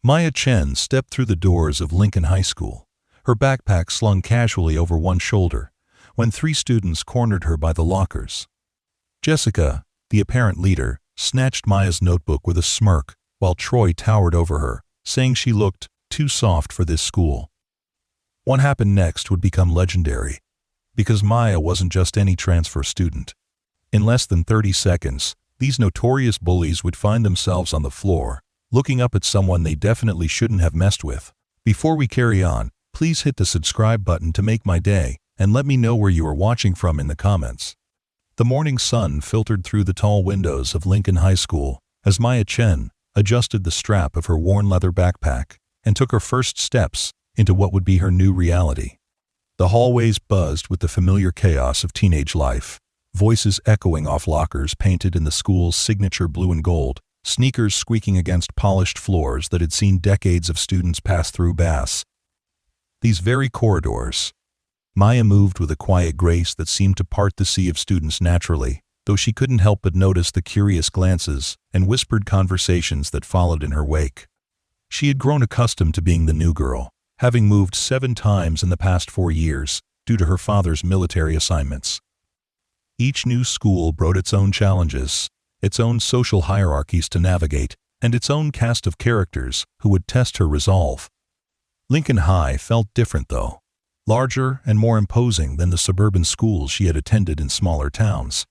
Maya Chen stepped through the doors of Lincoln High School, her backpack slung casually over one shoulder, when three students cornered her by the lockers. Jessica, the apparent leader, snatched Maya's notebook with a smirk, while Troy towered over her, saying she looked too soft for this school. What happened next would become legendary, because Maya wasn't just any transfer student. In less than 30 seconds, these notorious bullies would find themselves on the floor, looking up at someone they definitely shouldn't have messed with. Before we carry on, please hit the subscribe button to make my day, and let me know where you are watching from in the comments. The morning sun filtered through the tall windows of Lincoln High School as Maya Chen adjusted the strap of her worn leather backpack and took her first steps into what would be her new reality. The hallways buzzed with the familiar chaos of teenage life, voices echoing off lockers painted in the school's signature blue and gold, sneakers squeaking against polished floors that had seen decades of students pass through baths. These very corridors. Maya moved with a quiet grace that seemed to part the sea of students naturally, though she couldn't help but notice the curious glances and whispered conversations that followed in her wake. She had grown accustomed to being the new girl, having moved 7 times in the past 4 years due to her father's military assignments. Each new school brought its own challenges, its own social hierarchies to navigate, and its own cast of characters who would test her resolve. Lincoln High felt different though, larger and more imposing than the suburban schools she had attended in smaller towns.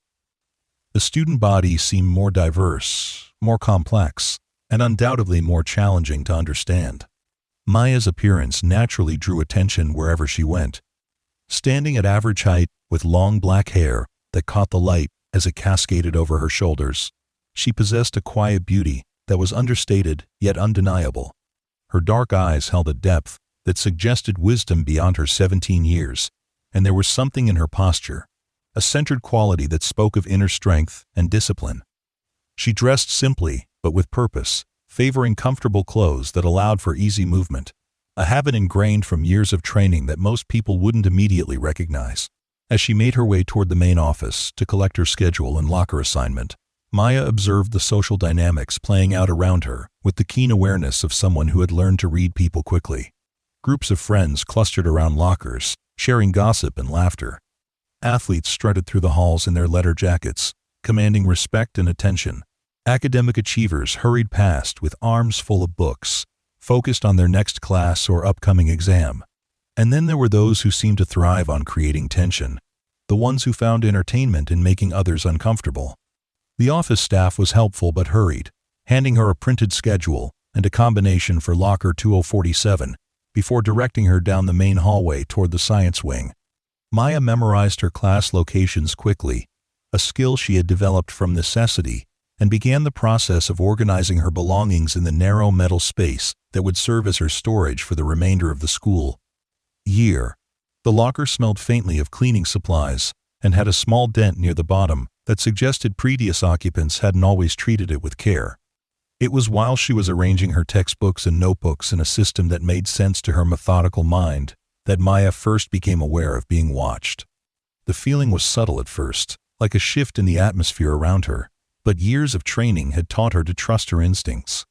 The student body seemed more diverse, more complex, and undoubtedly more challenging to understand. Maya's appearance naturally drew attention wherever she went. Standing at average height, with long black hair that caught the light as it cascaded over her shoulders, she possessed a quiet beauty that was understated yet undeniable. Her dark eyes held a depth that suggested wisdom beyond her 17 years, and there was something in her posture, a centered quality that spoke of inner strength and discipline. She dressed simply, but with purpose, favoring comfortable clothes that allowed for easy movement, a habit ingrained from years of training that most people wouldn't immediately recognize. As she made her way toward the main office to collect her schedule and locker assignment, Maya observed the social dynamics playing out around her with the keen awareness of someone who had learned to read people quickly. Groups of friends clustered around lockers, sharing gossip and laughter. Athletes strutted through the halls in their leather jackets, commanding respect and attention. Academic achievers hurried past with arms full of books, focused on their next class or upcoming exam. And then there were those who seemed to thrive on creating tension, the ones who found entertainment in making others uncomfortable. The office staff was helpful but hurried, handing her a printed schedule and a combination for locker 2047 before directing her down the main hallway toward the science wing. Maya memorized her class locations quickly, a skill she had developed from necessity, and began the process of organizing her belongings in the narrow metal space that would serve as her storage for the remainder of the school year. The locker smelled faintly of cleaning supplies and had a small dent near the bottom that suggested previous occupants hadn't always treated it with care. It was while she was arranging her textbooks and notebooks in a system that made sense to her methodical mind that Maya first became aware of being watched. The feeling was subtle at first, like a shift in the atmosphere around her, but years of training had taught her to trust her instincts.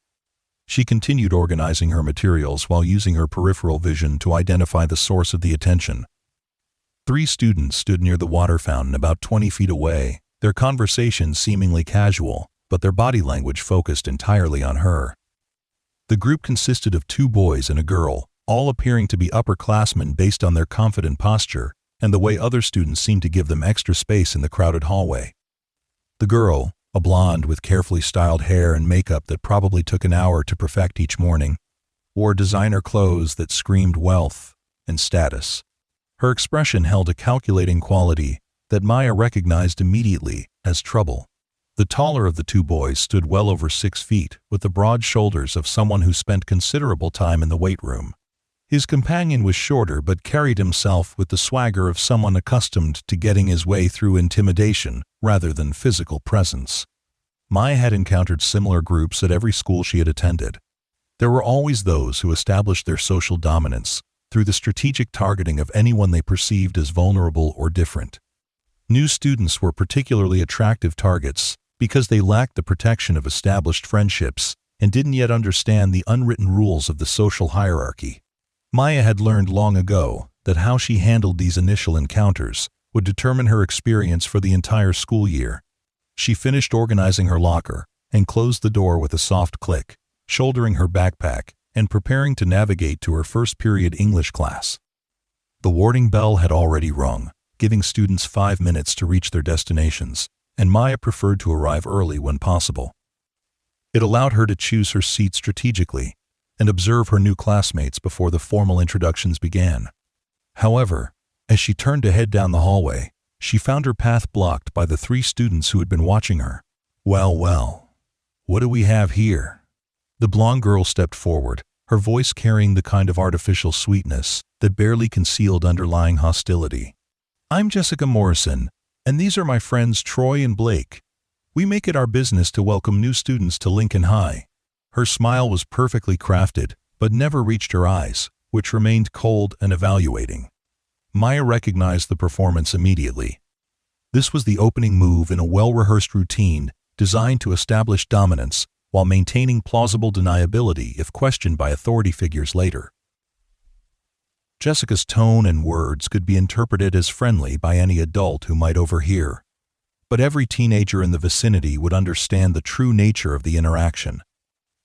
She continued organizing her materials while using her peripheral vision to identify the source of the attention. 3 students stood near the water fountain about 20 feet away, their conversation seemingly casual, but their body language focused entirely on her. The group consisted of 2 boys and a girl, all appearing to be upperclassmen based on their confident posture and the way other students seemed to give them extra space in the crowded hallway. The girl, a blonde with carefully styled hair and makeup that probably took an hour to perfect each morning, wore designer clothes that screamed wealth and status. Her expression held a calculating quality that Maya recognized immediately as trouble. The taller of the 2 boys stood well over 6 feet, with the broad shoulders of someone who spent considerable time in the weight room. His companion was shorter but carried himself with the swagger of someone accustomed to getting his way through intimidation rather than physical presence. Maya had encountered similar groups at every school she had attended. There were always those who established their social dominance through the strategic targeting of anyone they perceived as vulnerable or different. New students were particularly attractive targets because they lacked the protection of established friendships and didn't yet understand the unwritten rules of the social hierarchy. Maya had learned long ago that how she handled these initial encounters would determine her experience for the entire school year. She finished organizing her locker and closed the door with a soft click, shouldering her backpack and preparing to navigate to her first period English class. The warning bell had already rung, giving students 5 minutes to reach their destinations, and Maya preferred to arrive early when possible. It allowed her to choose her seat strategically and observe her new classmates before the formal introductions began. However, as she turned to head down the hallway, she found her path blocked by the 3 students who had been watching her. Well, what do we have here? The blonde girl stepped forward, her voice carrying the kind of artificial sweetness that barely concealed underlying hostility. I'm Jessica Morrison, and these are my friends Troy and Blake. We make it our business to welcome new students to Lincoln High. Her smile was perfectly crafted, but never reached her eyes, which remained cold and evaluating. Maya recognized the performance immediately. This was the opening move in a well-rehearsed routine designed to establish dominance while maintaining plausible deniability if questioned by authority figures later. Jessica's tone and words could be interpreted as friendly by any adult who might overhear, but every teenager in the vicinity would understand the true nature of the interaction.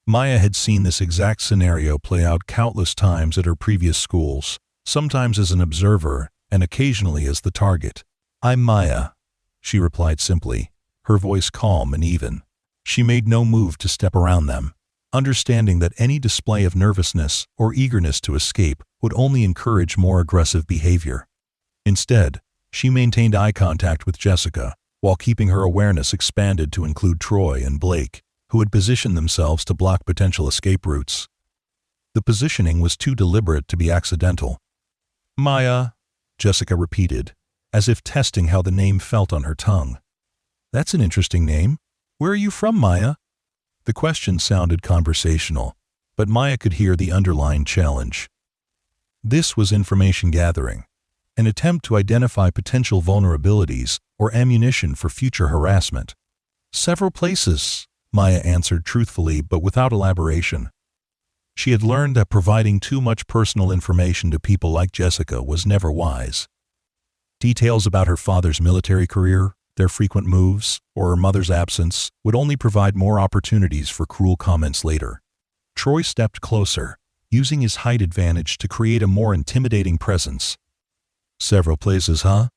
Maya had seen this exact scenario play out countless times at her previous schools, sometimes as an observer and occasionally as the target. I'm Maya, she replied simply, her voice calm and even. She made no move to step around them, understanding that any display of nervousness or eagerness to escape would only encourage more aggressive behavior. Instead, she maintained eye contact with Jessica, while keeping her awareness expanded to include Troy and Blake, who had positioned themselves to block potential escape routes. The positioning was too deliberate to be accidental. Maya, Jessica repeated, as if testing how the name felt on her tongue. That's an interesting name. Where are you from, Maya? The question sounded conversational, but Maya could hear the underlying challenge. This was information gathering, an attempt to identify potential vulnerabilities or ammunition for future harassment. Several places, Maya answered truthfully but without elaboration. She had learned that providing too much personal information to people like Jessica was never wise. Details about her father's military career, their frequent moves, or her mother's absence would only provide more opportunities for cruel comments later. Troy stepped closer, using his height advantage to create a more intimidating presence. Several places, huh?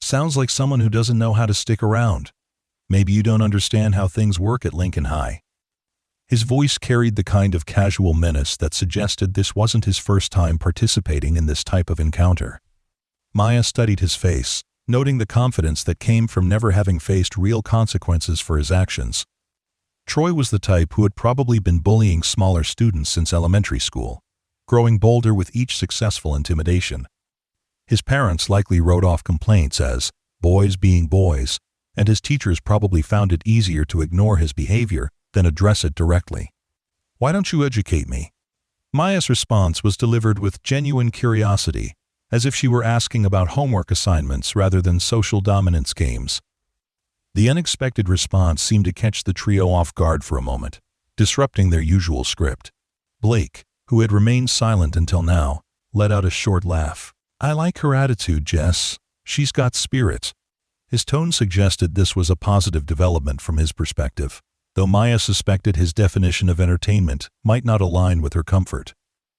Sounds like someone who doesn't know how to stick around. Maybe you don't understand how things work at Lincoln High. His voice carried the kind of casual menace that suggested this wasn't his first time participating in this type of encounter. Maya studied his face, noting the confidence that came from never having faced real consequences for his actions. Troy was the type who had probably been bullying smaller students since elementary school, growing bolder with each successful intimidation. His parents likely wrote off complaints as boys being boys, and his teachers probably found it easier to ignore his behavior than address it directly. Why don't you educate me? Maya's response was delivered with genuine curiosity, as if she were asking about homework assignments rather than social dominance games. The unexpected response seemed to catch the trio off guard for a moment, disrupting their usual script. Blake, who had remained silent until now, let out a short laugh. I like her attitude, Jess. She's got spirit. His tone suggested this was a positive development from his perspective, though Maya suspected his definition of entertainment might not align with her comfort.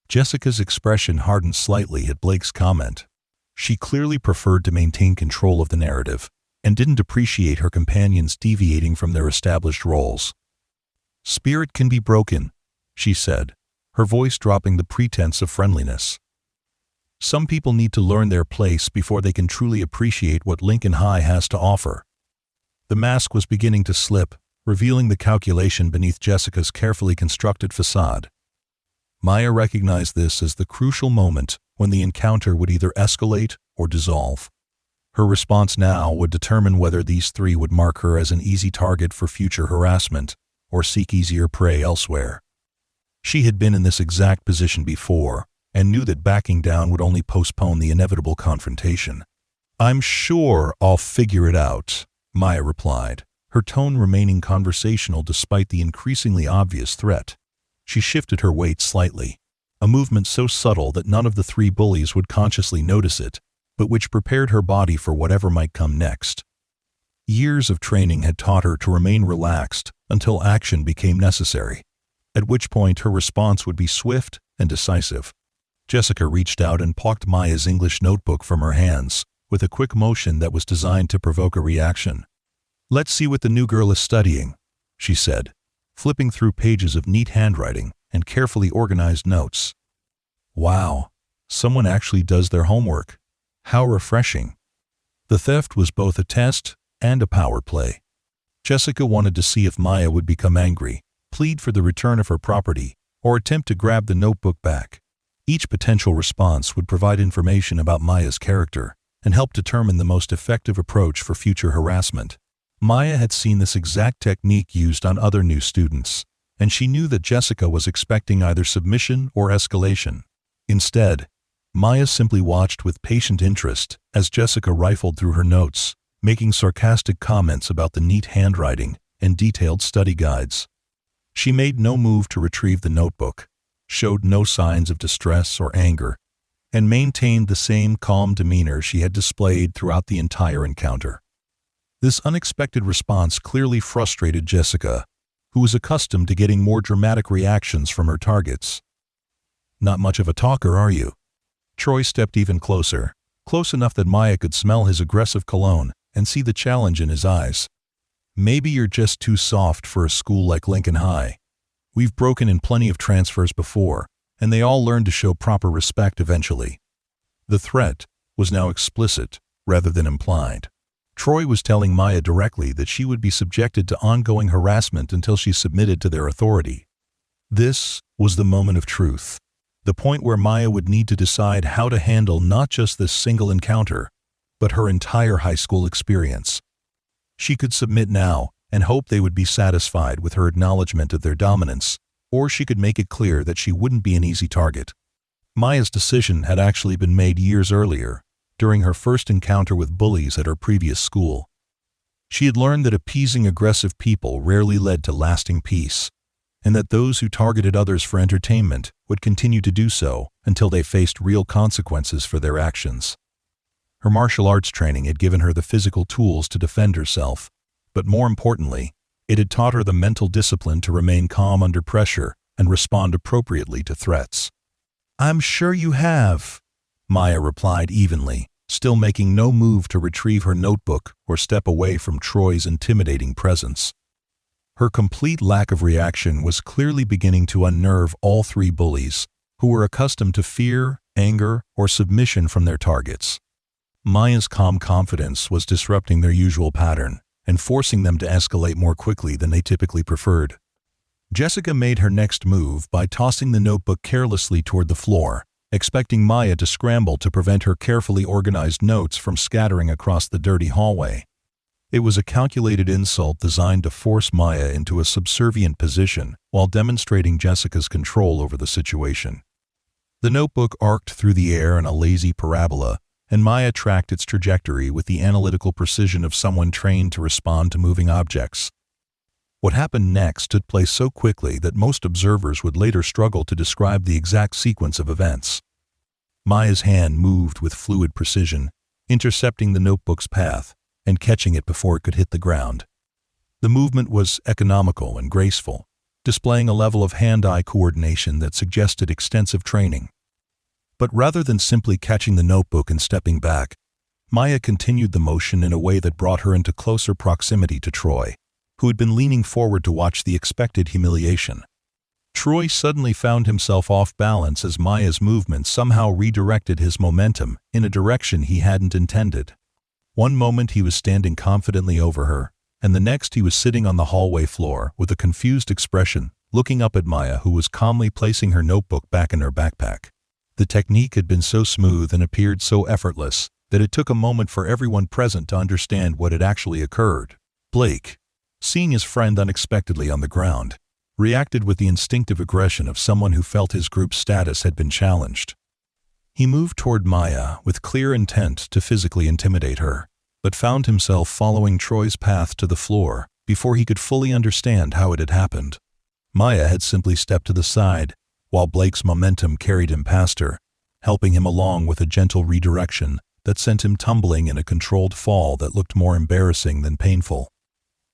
Jessica's expression hardened slightly at Blake's comment. She clearly preferred to maintain control of the narrative and didn't appreciate her companions deviating from their established roles. Spirit can be broken, she said, her voice dropping the pretense of friendliness. Some people need to learn their place before they can truly appreciate what Lincoln High has to offer. The mask was beginning to slip, revealing the calculation beneath Jessica's carefully constructed facade. Maya recognized this as the crucial moment when the encounter would either escalate or dissolve. Her response now would determine whether these 3 would mark her as an easy target for future harassment or seek easier prey elsewhere. She had been in this exact position before and knew that backing down would only postpone the inevitable confrontation. I'm sure I'll figure it out, Maya replied, her tone remaining conversational despite the increasingly obvious threat. She shifted her weight slightly, a movement so subtle that none of the three bullies would consciously notice it, but which prepared her body for whatever might come next. Years of training had taught her to remain relaxed until action became necessary, at which point her response would be swift and decisive. Jessica reached out and plucked Maya's English notebook from her hands, with a quick motion that was designed to provoke a reaction. "Let's see what the new girl is studying," she said, flipping through pages of neat handwriting and carefully organized notes. "Wow, someone actually does their homework. How refreshing." The theft was both a test and a power play. Jessica wanted to see if Maya would become angry, plead for the return of her property, or attempt to grab the notebook back. Each potential response would provide information about Maya's character and help determine the most effective approach for future harassment. Maya had seen this exact technique used on other new students, and she knew that Jessica was expecting either submission or escalation. Instead, Maya simply watched with patient interest as Jessica rifled through her notes, making sarcastic comments about the neat handwriting and detailed study guides. She made no move to retrieve the notebook, showed no signs of distress or anger, and maintained the same calm demeanor she had displayed throughout the entire encounter. This unexpected response clearly frustrated Jessica, who was accustomed to getting more dramatic reactions from her targets. "Not much of a talker, are you?" Troy stepped even closer, close enough that Maya could smell his aggressive cologne and see the challenge in his eyes. "Maybe you're just too soft for a school like Lincoln High. We've broken in plenty of transfers before, and they all learn to show proper respect eventually." The threat was now explicit rather than implied. Troy was telling Maya directly that she would be subjected to ongoing harassment until she submitted to their authority. This was the moment of truth, the point where Maya would need to decide how to handle not just this single encounter, but her entire high school experience. She could submit now and hope they would be satisfied with her acknowledgement of their dominance, or she could make it clear that she wouldn't be an easy target. Maya's decision had actually been made years earlier, during her first encounter with bullies at her previous school. She had learned that appeasing aggressive people rarely led to lasting peace, and that those who targeted others for entertainment would continue to do so until they faced real consequences for their actions. Her martial arts training had given her the physical tools to defend herself, but more importantly, it had taught her the mental discipline to remain calm under pressure and respond appropriately to threats. "I'm sure you have," Maya replied evenly, still making no move to retrieve her notebook or step away from Troy's intimidating presence. Her complete lack of reaction was clearly beginning to unnerve all three bullies, who were accustomed to fear, anger, or submission from their targets. Maya's calm confidence was disrupting their usual pattern and forcing them to escalate more quickly than they typically preferred. Jessica made her next move by tossing the notebook carelessly toward the floor, expecting Maya to scramble to prevent her carefully organized notes from scattering across the dirty hallway. It was a calculated insult designed to force Maya into a subservient position while demonstrating Jessica's control over the situation. The notebook arced through the air in a lazy parabola, and Maya tracked its trajectory with the analytical precision of someone trained to respond to moving objects. What happened next took place so quickly that most observers would later struggle to describe the exact sequence of events. Maya's hand moved with fluid precision, intercepting the notebook's path and catching it before it could hit the ground. The movement was economical and graceful, displaying a level of hand-eye coordination that suggested extensive training. But rather than simply catching the notebook and stepping back, Maya continued the motion in a way that brought her into closer proximity to Troy, who had been leaning forward to watch the expected humiliation. Troy suddenly found himself off balance as Maya's movement somehow redirected his momentum in a direction he hadn't intended. One moment he was standing confidently over her, and the next he was sitting on the hallway floor with a confused expression, looking up at Maya, who was calmly placing her notebook back in her backpack. The technique had been so smooth and appeared so effortless that it took a moment for everyone present to understand what had actually occurred. Blake, seeing his friend unexpectedly on the ground, reacted with the instinctive aggression of someone who felt his group's status had been challenged. He moved toward Maya with clear intent to physically intimidate her, but found himself following Troy's path to the floor before he could fully understand how it had happened. Maya had simply stepped to the side, while Blake's momentum carried him past her, helping him along with a gentle redirection that sent him tumbling in a controlled fall that looked more embarrassing than painful.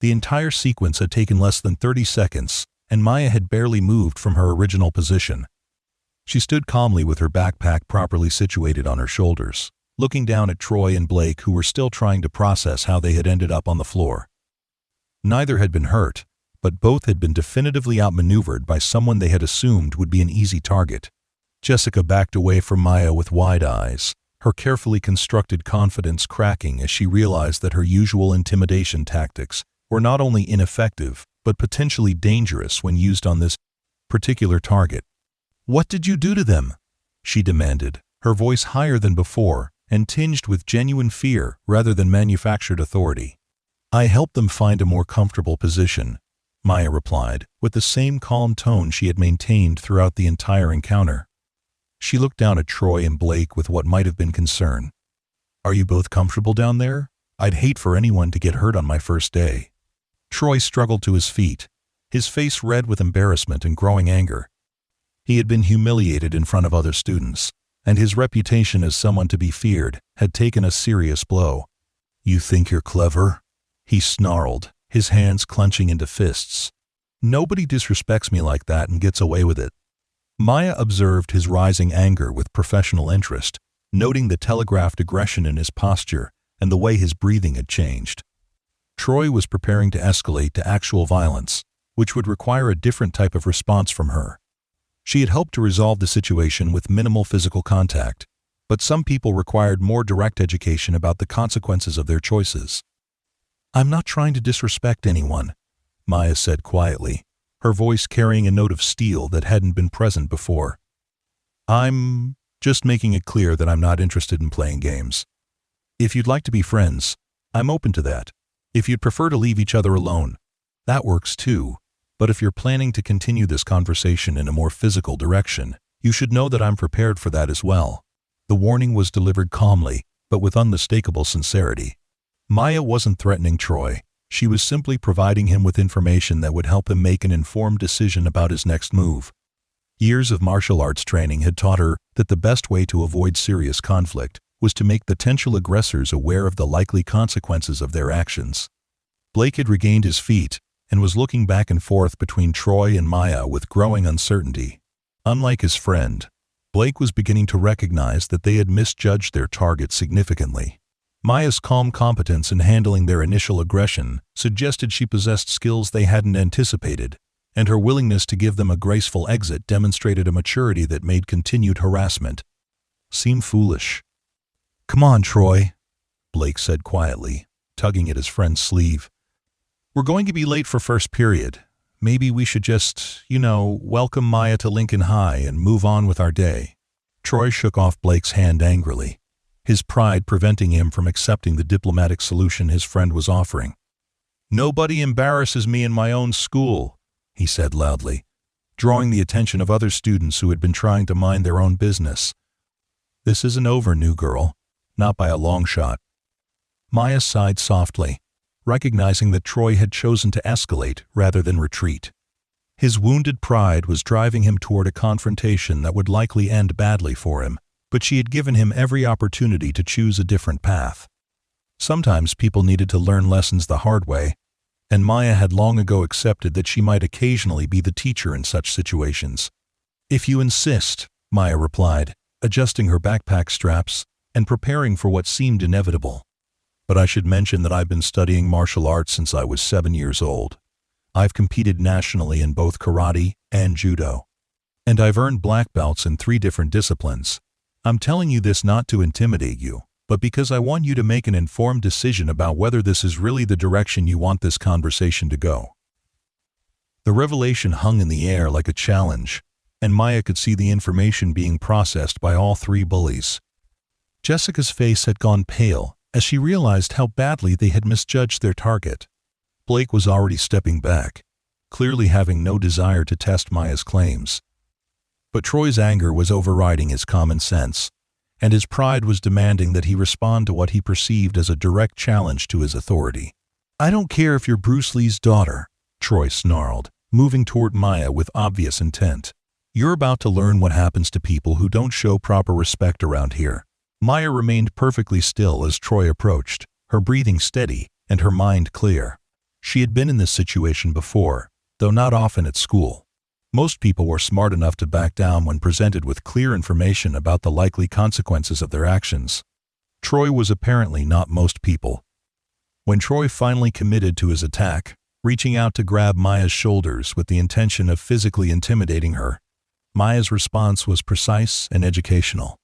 The entire sequence had taken less than 30 seconds, and Maya had barely moved from her original position. She stood calmly with her backpack properly situated on her shoulders, looking down at Troy and Blake, who were still trying to process how they had ended up on the floor. Neither had been hurt, but both had been definitively outmaneuvered by someone they had assumed would be an easy target. Jessica backed away from Maya with wide eyes, her carefully constructed confidence cracking as she realized that her usual intimidation tactics were not only ineffective, but potentially dangerous when used on this particular target. "What did you do to them?" she demanded, her voice higher than before and tinged with genuine fear rather than manufactured authority. "I helped them find a more comfortable position," Maya replied, with the same calm tone she had maintained throughout the entire encounter. She looked down at Troy and Blake with what might have been concern. "Are you both comfortable down there? I'd hate for anyone to get hurt on my first day." Troy struggled to his feet, his face red with embarrassment and growing anger. He had been humiliated in front of other students, and his reputation as someone to be feared had taken a serious blow. "You think you're clever?" he snarled, his hands clenching into fists. "Nobody disrespects me like that and gets away with it." Maya observed his rising anger with professional interest, noting the telegraphed aggression in his posture and the way his breathing had changed. Troy was preparing to escalate to actual violence, which would require a different type of response from her. She had hoped to resolve the situation with minimal physical contact, but some people required more direct education about the consequences of their choices. "I'm not trying to disrespect anyone," Maya said quietly, her voice carrying a note of steel that hadn't been present before. "I'm just making it clear that I'm not interested in playing games. If you'd like to be friends, I'm open to that. If you'd prefer to leave each other alone, that works too. But if you're planning to continue this conversation in a more physical direction, you should know that I'm prepared for that as well." The warning was delivered calmly, but with unmistakable sincerity. Maya wasn't threatening Troy. She was simply providing him with information that would help him make an informed decision about his next move. Years of martial arts training had taught her that the best way to avoid serious conflict was to make potential aggressors aware of the likely consequences of their actions. Blake had regained his feet and was looking back and forth between Troy and Maya with growing uncertainty. Unlike his friend, Blake was beginning to recognize that they had misjudged their target significantly. Maya's calm competence in handling their initial aggression suggested she possessed skills they hadn't anticipated, and her willingness to give them a graceful exit demonstrated a maturity that made continued harassment seem foolish. "Come on, Troy," Blake said quietly, tugging at his friend's sleeve. "We're going to be late for first period. Maybe we should just, welcome Maya to Lincoln High and move on with our day." Troy shook off Blake's hand angrily, his pride preventing him from accepting the diplomatic solution his friend was offering. "Nobody embarrasses me in my own school," he said loudly, drawing the attention of other students who had been trying to mind their own business. "This isn't over, new girl. Not by a long shot." Maya sighed softly, recognizing that Troy had chosen to escalate rather than retreat. His wounded pride was driving him toward a confrontation that would likely end badly for him, but she had given him every opportunity to choose a different path. Sometimes people needed to learn lessons the hard way, and Maya had long ago accepted that she might occasionally be the teacher in such situations. "If you insist," Maya replied, adjusting her backpack straps and preparing for what seemed inevitable. "But I should mention that I've been studying martial arts since I was 7 years old. I've competed nationally in both karate and judo. And I've earned black belts in 3 different disciplines. I'm telling you this not to intimidate you, but because I want you to make an informed decision about whether this is really the direction you want this conversation to go." The revelation hung in the air like a challenge, and Maya could see the information being processed by all 3 bullies. Jessica's face had gone pale as she realized how badly they had misjudged their target. Blake was already stepping back, clearly having no desire to test Maya's claims. But Troy's anger was overriding his common sense, and his pride was demanding that he respond to what he perceived as a direct challenge to his authority. I don't care if you're Bruce Lee's daughter, Troy snarled, moving toward Maya with obvious intent. You're about to learn what happens to people who don't show proper respect around here. Maya remained perfectly still as Troy approached, her breathing steady and her mind clear. She had been in this situation before, though not often at school. Most people were smart enough to back down when presented with clear information about the likely consequences of their actions. Troy was apparently not most people. When Troy finally committed to his attack, reaching out to grab Maya's shoulders with the intention of physically intimidating her, Maya's response was precise and educational.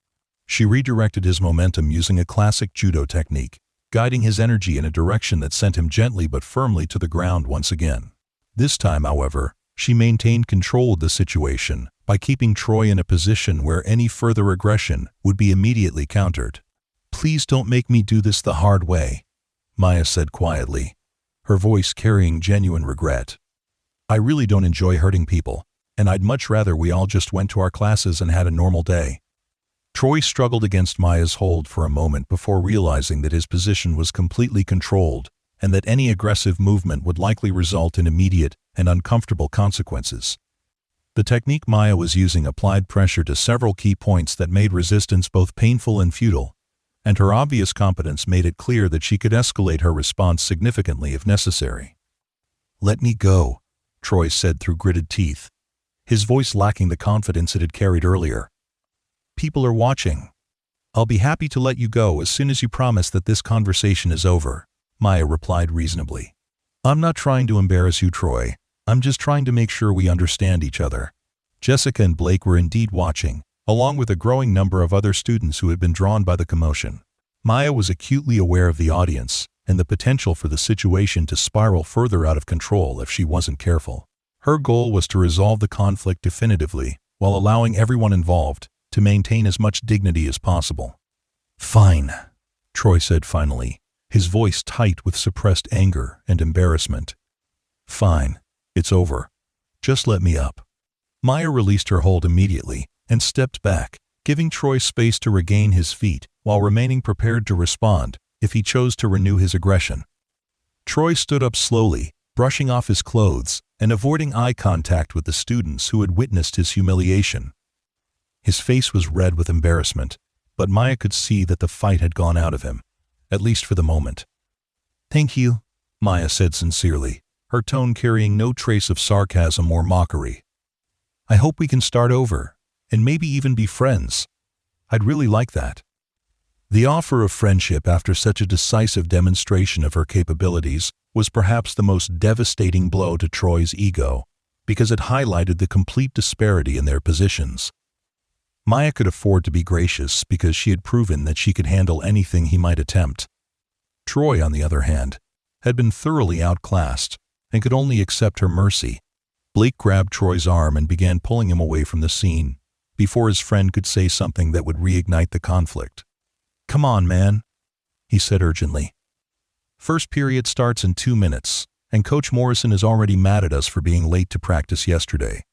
She redirected his momentum using a classic judo technique, guiding his energy in a direction that sent him gently but firmly to the ground once again. This time, however, she maintained control of the situation by keeping Troy in a position where any further aggression would be immediately countered. "Please don't make me do this the hard way," Maya said quietly, her voice carrying genuine regret. "I really don't enjoy hurting people, and I'd much rather we all just went to our classes and had a normal day." Troy struggled against Maya's hold for a moment before realizing that his position was completely controlled and that any aggressive movement would likely result in immediate and uncomfortable consequences. The technique Maya was using applied pressure to several key points that made resistance both painful and futile, and her obvious competence made it clear that she could escalate her response significantly if necessary. "Let me go," Troy said through gritted teeth, his voice lacking the confidence it had carried earlier. "People are watching. I'll be happy to let you go as soon as you promise that this conversation is over," Maya replied reasonably. "I'm not trying to embarrass you, Troy. I'm just trying to make sure we understand each other." Jessica and Blake were indeed watching, along with a growing number of other students who had been drawn by the commotion. Maya was acutely aware of the audience and the potential for the situation to spiral further out of control if she wasn't careful. Her goal was to resolve the conflict definitively while allowing everyone involved to maintain as much dignity as possible. "Fine," Troy said finally, his voice tight with suppressed anger and embarrassment. "Fine, it's over. Just let me up." Maya released her hold immediately and stepped back, giving Troy space to regain his feet while remaining prepared to respond if he chose to renew his aggression. Troy stood up slowly, brushing off his clothes and avoiding eye contact with the students who had witnessed his humiliation. His face was red with embarrassment, but Maya could see that the fight had gone out of him, at least for the moment. "Thank you," Maya said sincerely, her tone carrying no trace of sarcasm or mockery. "I hope we can start over, and maybe even be friends. I'd really like that." The offer of friendship after such a decisive demonstration of her capabilities was perhaps the most devastating blow to Troy's ego, because it highlighted the complete disparity in their positions. Maya could afford to be gracious because she had proven that she could handle anything he might attempt. Troy, on the other hand, had been thoroughly outclassed and could only accept her mercy. Blake grabbed Troy's arm and began pulling him away from the scene, before his friend could say something that would reignite the conflict. "Come on, man," he said urgently. "First period starts in 2 minutes, and Coach Morrison is already mad at us for being late to practice yesterday."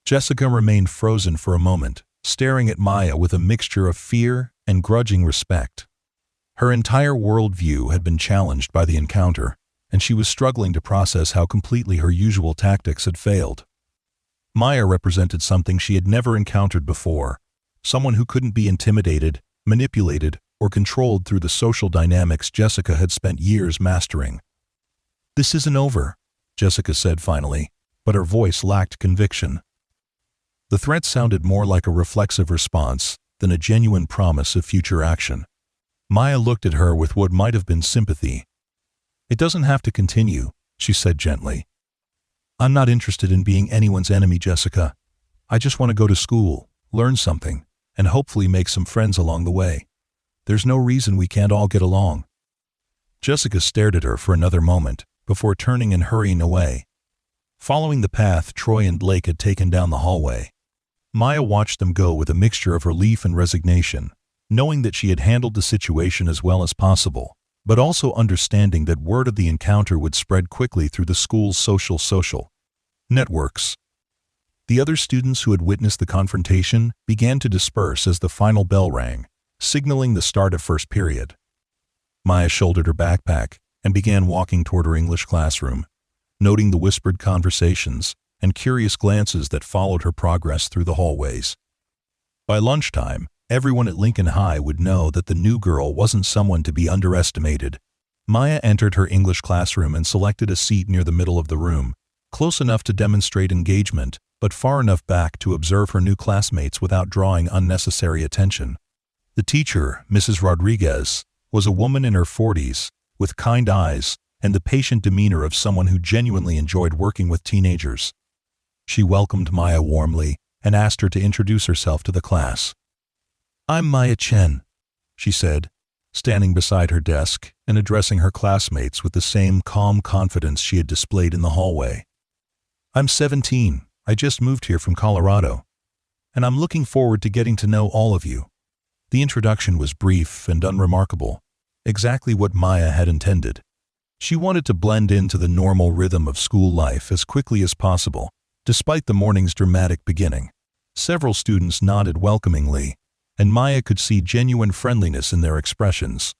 Jessica remained frozen for a moment, staring at Maya with a mixture of fear and grudging respect. Her entire worldview had been challenged by the encounter, and she was struggling to process how completely her usual tactics had failed. Maya represented something she had never encountered before, someone who couldn't be intimidated, manipulated, or controlled through the social dynamics Jessica had spent years mastering. "This isn't over," Jessica said finally, but her voice lacked conviction. The threat sounded more like a reflexive response than a genuine promise of future action. Maya looked at her with what might have been sympathy. "It doesn't have to continue," she said gently. "I'm not interested in being anyone's enemy, Jessica. I just want to go to school, learn something, and hopefully make some friends along the way. There's no reason we can't all get along." Jessica stared at her for another moment before turning and hurrying away. Following the path Troy and Blake had taken down the hallway, Maya watched them go with a mixture of relief and resignation, knowing that she had handled the situation as well as possible, but also understanding that word of the encounter would spread quickly through the school's social networks. The other students who had witnessed the confrontation began to disperse as the final bell rang, signaling the start of first period. Maya shouldered her backpack and began walking toward her English classroom, noting the whispered conversations and curious glances that followed her progress through the hallways. By lunchtime, everyone at Lincoln High would know that the new girl wasn't someone to be underestimated. Maya entered her English classroom and selected a seat near the middle of the room, close enough to demonstrate engagement, but far enough back to observe her new classmates without drawing unnecessary attention. The teacher, Mrs. Rodriguez, was a woman in her 40s, with kind eyes and the patient demeanor of someone who genuinely enjoyed working with teenagers. She welcomed Maya warmly and asked her to introduce herself to the class. "I'm Maya Chen," she said, standing beside her desk and addressing her classmates with the same calm confidence she had displayed in the hallway. "I'm 17. I just moved here from Colorado, and I'm looking forward to getting to know all of you." The introduction was brief and unremarkable, exactly what Maya had intended. She wanted to blend into the normal rhythm of school life as quickly as possible, despite the morning's dramatic beginning. Several students nodded welcomingly, and Maya could see genuine friendliness in their expressions.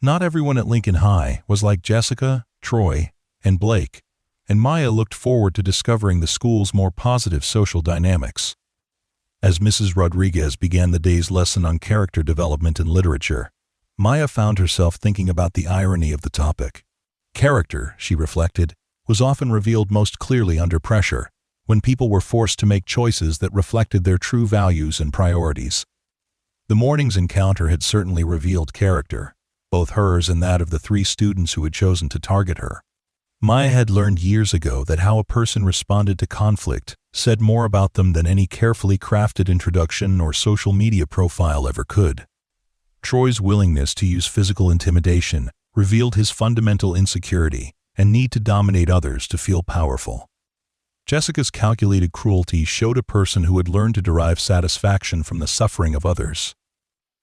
Not everyone at Lincoln High was like Jessica, Troy, and Blake, and Maya looked forward to discovering the school's more positive social dynamics. As Mrs. Rodriguez began the day's lesson on character development and literature, Maya found herself thinking about the irony of the topic. Character, she reflected, was often revealed most clearly under pressure, when people were forced to make choices that reflected their true values and priorities. The morning's encounter had certainly revealed character, both hers and that of the 3 students who had chosen to target her. Maya had learned years ago that how a person responded to conflict said more about them than any carefully crafted introduction or social media profile ever could. Troy's willingness to use physical intimidation revealed his fundamental insecurity and need to dominate others to feel powerful. Jessica's calculated cruelty showed a person who had learned to derive satisfaction from the suffering of others.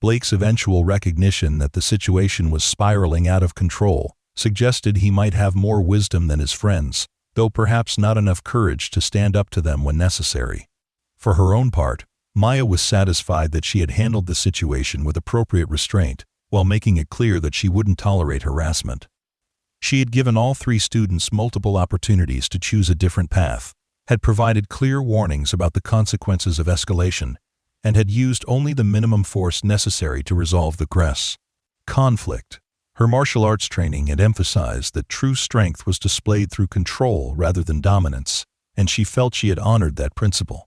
Blake's eventual recognition that the situation was spiraling out of control suggested he might have more wisdom than his friends, though perhaps not enough courage to stand up to them when necessary. For her own part, Maya was satisfied that she had handled the situation with appropriate restraint, while making it clear that she wouldn't tolerate harassment. She had given all 3 students multiple opportunities to choose a different path, had provided clear warnings about the consequences of escalation, and had used only the minimum force necessary to resolve the conflict. Her martial arts training had emphasized that true strength was displayed through control rather than dominance, and she felt she had honored that principle.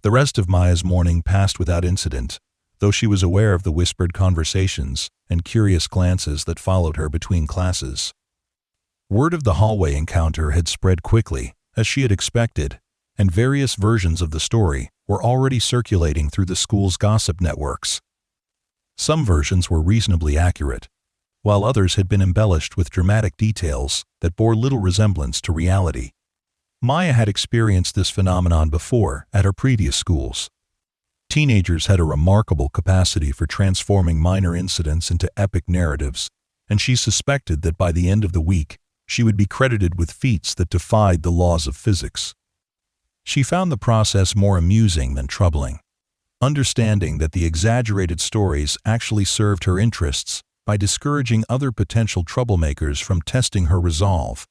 The rest of Maya's morning passed without incident, though she was aware of the whispered conversations and curious glances that followed her between classes. Word of the hallway encounter had spread quickly, as she had expected, and various versions of the story were already circulating through the school's gossip networks. Some versions were reasonably accurate, while others had been embellished with dramatic details that bore little resemblance to reality. Maya had experienced this phenomenon before at her previous schools. Teenagers had a remarkable capacity for transforming minor incidents into epic narratives, and she suspected that by the end of the week, she would be credited with feats that defied the laws of physics. She found the process more amusing than troubling, understanding that the exaggerated stories actually served her interests by discouraging other potential troublemakers from testing her resolve.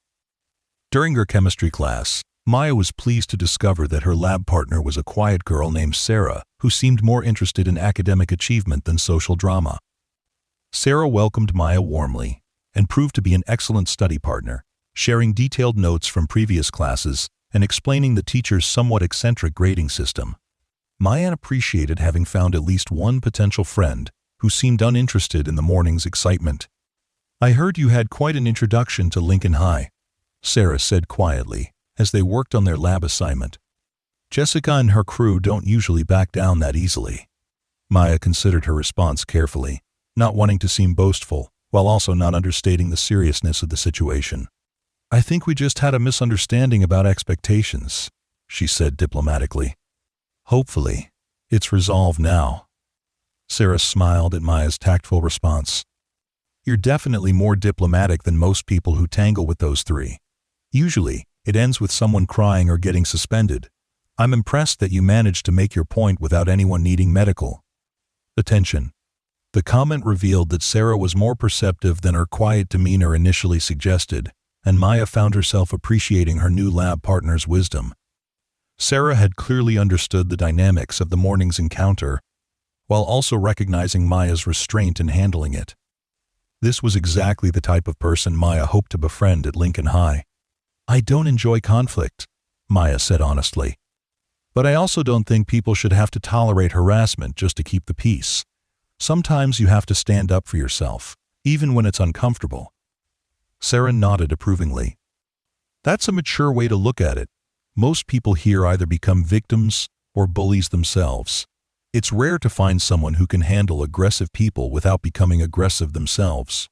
During her chemistry class, Maya was pleased to discover that her lab partner was a quiet girl named Sarah, who seemed more interested in academic achievement than social drama. Sarah welcomed Maya warmly and proved to be an excellent study partner, sharing detailed notes from previous classes and explaining the teacher's somewhat eccentric grading system. Maya appreciated having found at least one potential friend who seemed uninterested in the morning's excitement. "I heard you had quite an introduction to Lincoln High," Sarah said quietly as they worked on their lab assignment. "Jessica and her crew don't usually back down that easily." Maya considered her response carefully, not wanting to seem boastful, while also not understating the seriousness of the situation. "I think we just had a misunderstanding about expectations," she said diplomatically. "Hopefully, it's resolved now." Sarah smiled at Maya's tactful response. "You're definitely more diplomatic than most people who tangle with those 3. Usually, it ends with someone crying or getting suspended. I'm impressed that you managed to make your point without anyone needing medical attention." The comment revealed that Sarah was more perceptive than her quiet demeanor initially suggested, and Maya found herself appreciating her new lab partner's wisdom. Sarah had clearly understood the dynamics of the morning's encounter, while also recognizing Maya's restraint in handling it. This was exactly the type of person Maya hoped to befriend at Lincoln High. "I don't enjoy conflict," Maya said honestly. "But I also don't think people should have to tolerate harassment just to keep the peace. Sometimes you have to stand up for yourself, even when it's uncomfortable." Sarah nodded approvingly. "That's a mature way to look at it. Most people here either become victims or bullies themselves. It's rare to find someone who can handle aggressive people without becoming aggressive themselves."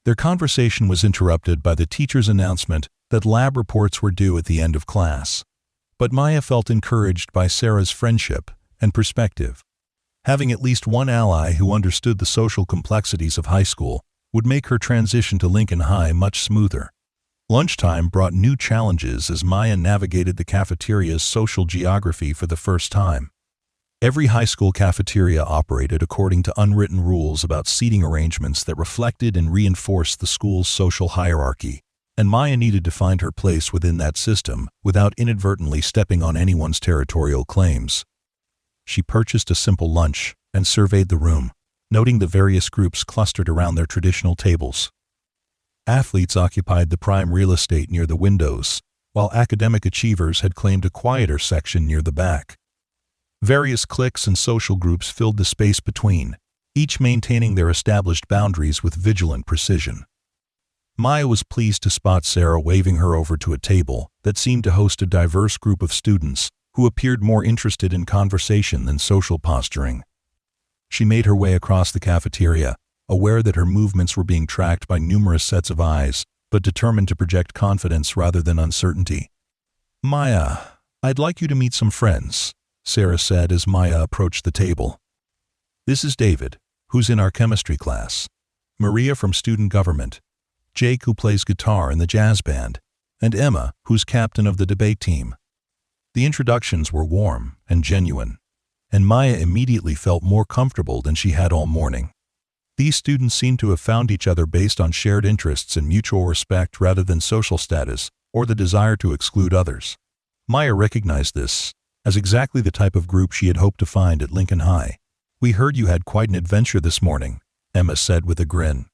Their conversation was interrupted by the teacher's announcement that lab reports were due at the end of class. But Maya felt encouraged by Sarah's friendship and perspective. Having at least one ally who understood the social complexities of high school would make her transition to Lincoln High much smoother. Lunchtime brought new challenges as Maya navigated the cafeteria's social geography for the first time. Every high school cafeteria operated according to unwritten rules about seating arrangements that reflected and reinforced the school's social hierarchy, and Maya needed to find her place within that system without inadvertently stepping on anyone's territorial claims. She purchased a simple lunch and surveyed the room, noting the various groups clustered around their traditional tables. Athletes occupied the prime real estate near the windows, while academic achievers had claimed a quieter section near the back. Various cliques and social groups filled the space between, each maintaining their established boundaries with vigilant precision. Maya was pleased to spot Sarah waving her over to a table that seemed to host a diverse group of students who appeared more interested in conversation than social posturing. She made her way across the cafeteria, aware that her movements were being tracked by numerous sets of eyes, but determined to project confidence rather than uncertainty. "Maya, I'd like you to meet some friends," Sarah said as Maya approached the table. "This is David, who's in our chemistry class, Maria from student government, Jake, who plays guitar in the jazz band, and Emma, who's captain of the debate team." The introductions were warm and genuine, and Maya immediately felt more comfortable than she had all morning. These students seemed to have found each other based on shared interests and mutual respect rather than social status or the desire to exclude others. Maya recognized this as exactly the type of group she had hoped to find at Lincoln High. "We heard you had quite an adventure this morning," Emma said with a grin.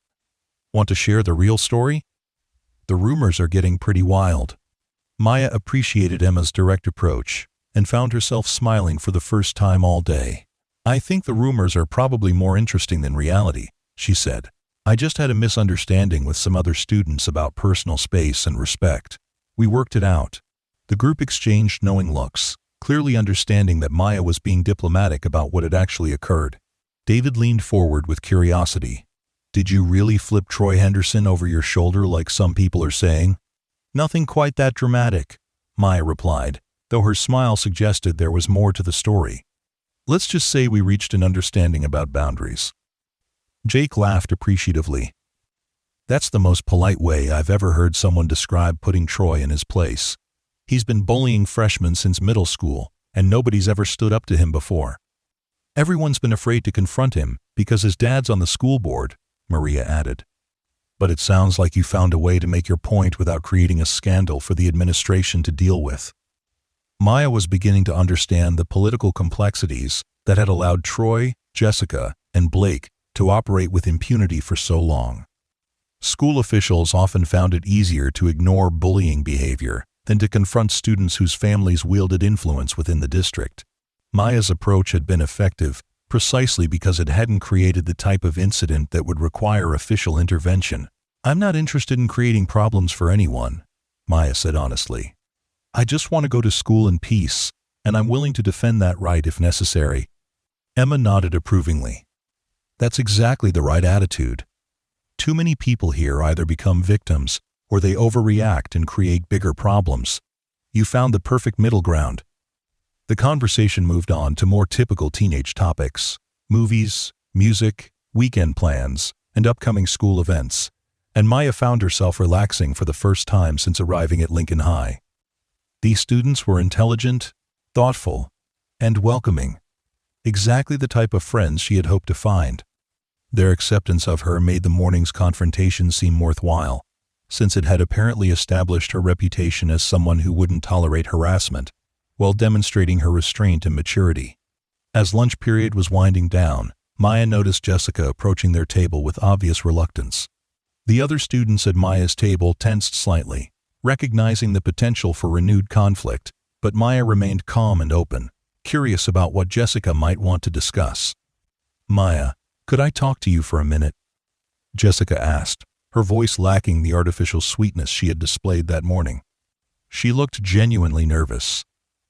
"Want to share the real story? The rumors are getting pretty wild." Maya appreciated Emma's direct approach and found herself smiling for the first time all day. "I think the rumors are probably more interesting than reality," she said. "I just had a misunderstanding with some other students about personal space and respect. We worked it out." The group exchanged knowing looks, clearly understanding that Maya was being diplomatic about what had actually occurred. David leaned forward with curiosity. "Did you really flip Troy Henderson over your shoulder like some people are saying?" "Nothing quite that dramatic," Maya replied, though her smile suggested there was more to the story. "Let's just say we reached an understanding about boundaries." Jake laughed appreciatively. "That's the most polite way I've ever heard someone describe putting Troy in his place. He's been bullying freshmen since middle school, and nobody's ever stood up to him before. Everyone's been afraid to confront him because his dad's on the school board," Maria added. "But it sounds like you found a way to make your point without creating a scandal for the administration to deal with." Maya was beginning to understand the political complexities that had allowed Troy, Jessica, and Blake to operate with impunity for so long. School officials often found it easier to ignore bullying behavior than to confront students whose families wielded influence within the district. Maya's approach had been effective precisely because it hadn't created the type of incident that would require official intervention. "I'm not interested in creating problems for anyone," Maya said honestly. "I just want to go to school in peace, and I'm willing to defend that right if necessary." Emma nodded approvingly. "That's exactly the right attitude. Too many people here either become victims or they overreact and create bigger problems. You found the perfect middle ground." The conversation moved on to more typical teenage topics: movies, music, weekend plans, and upcoming school events, and Maya found herself relaxing for the first time since arriving at Lincoln High. These students were intelligent, thoughtful, and welcoming, exactly the type of friends she had hoped to find. Their acceptance of her made the morning's confrontation seem worthwhile, since it had apparently established her reputation as someone who wouldn't tolerate harassment, while demonstrating her restraint and maturity. As lunch period was winding down, Maya noticed Jessica approaching their table with obvious reluctance. The other students at Maya's table tensed slightly, recognizing the potential for renewed conflict, but Maya remained calm and open, curious about what Jessica might want to discuss. "Maya, could I talk to you for a minute?" Jessica asked, her voice lacking the artificial sweetness she had displayed that morning. She looked genuinely nervous,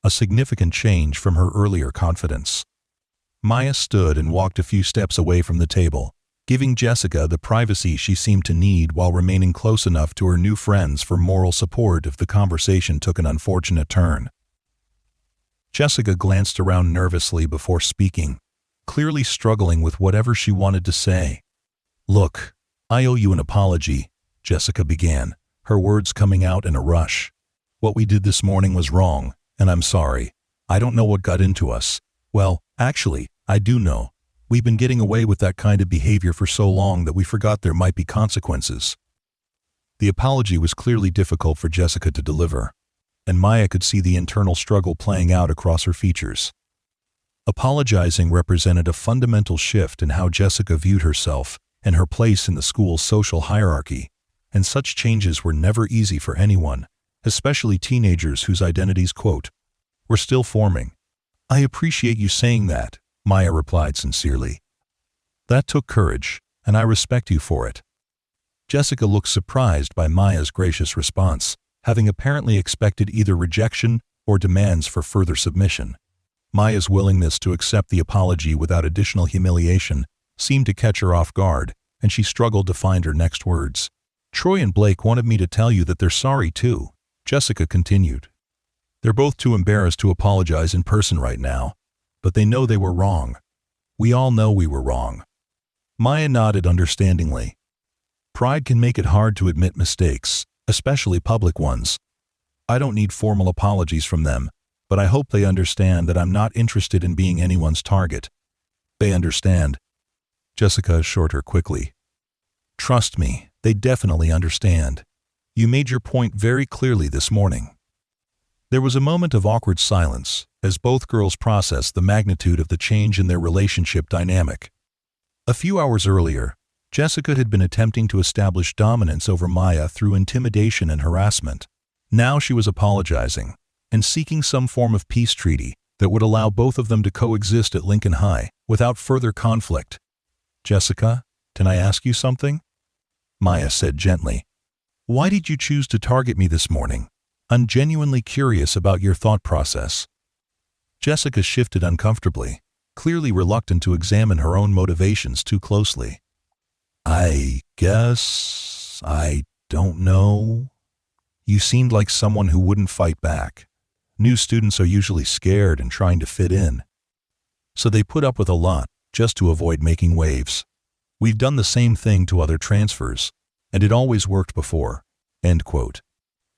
a significant change from her earlier confidence. Maya stood and walked a few steps away from the table, giving Jessica the privacy she seemed to need while remaining close enough to her new friends for moral support if the conversation took an unfortunate turn. Jessica glanced around nervously before speaking, clearly struggling with whatever she wanted to say. "Look, I owe you an apology," Jessica began, her words coming out in a rush. "What we did this morning was wrong, and I'm sorry. I don't know what got into us. Well, actually, I do know. We've been getting away with that kind of behavior for so long that we forgot there might be consequences." The apology was clearly difficult for Jessica to deliver, and Maya could see the internal struggle playing out across her features. Apologizing represented a fundamental shift in how Jessica viewed herself and her place in the school's social hierarchy, and such changes were never easy for anyone, especially teenagers whose identities, quote, "were still forming." "I appreciate you saying that," Maya replied sincerely. "That took courage, and I respect you for it." Jessica looked surprised by Maya's gracious response, having apparently expected either rejection or demands for further submission. Maya's willingness to accept the apology without additional humiliation seemed to catch her off guard, and she struggled to find her next words. "Troy and Blake wanted me to tell you that they're sorry too," Jessica continued. "They're both too embarrassed to apologize in person right now, but they know they were wrong. We all know we were wrong." Maya nodded understandingly. Pride can make it hard to admit mistakes, especially public ones. "I don't need formal apologies from them, but I hope they understand that I'm not interested in being anyone's target." "They understand," Jessica assured her quickly. "Trust me, they definitely understand. You made your point very clearly this morning." There was a moment of awkward silence as both girls processed the magnitude of the change in their relationship dynamic. A few hours earlier, Jessica had been attempting to establish dominance over Maya through intimidation and harassment. Now she was apologizing and seeking some form of peace treaty that would allow both of them to coexist at Lincoln High without further conflict. "Jessica, can I ask you something?" Maya said gently. "Why did you choose to target me this morning? I'm genuinely curious about your thought process." Jessica shifted uncomfortably, clearly reluctant to examine her own motivations too closely. "I guess I don't know. You seemed like someone who wouldn't fight back. New students are usually scared and trying to fit in, so they put up with a lot just to avoid making waves. We've done the same thing to other transfers, and it always worked before." End quote.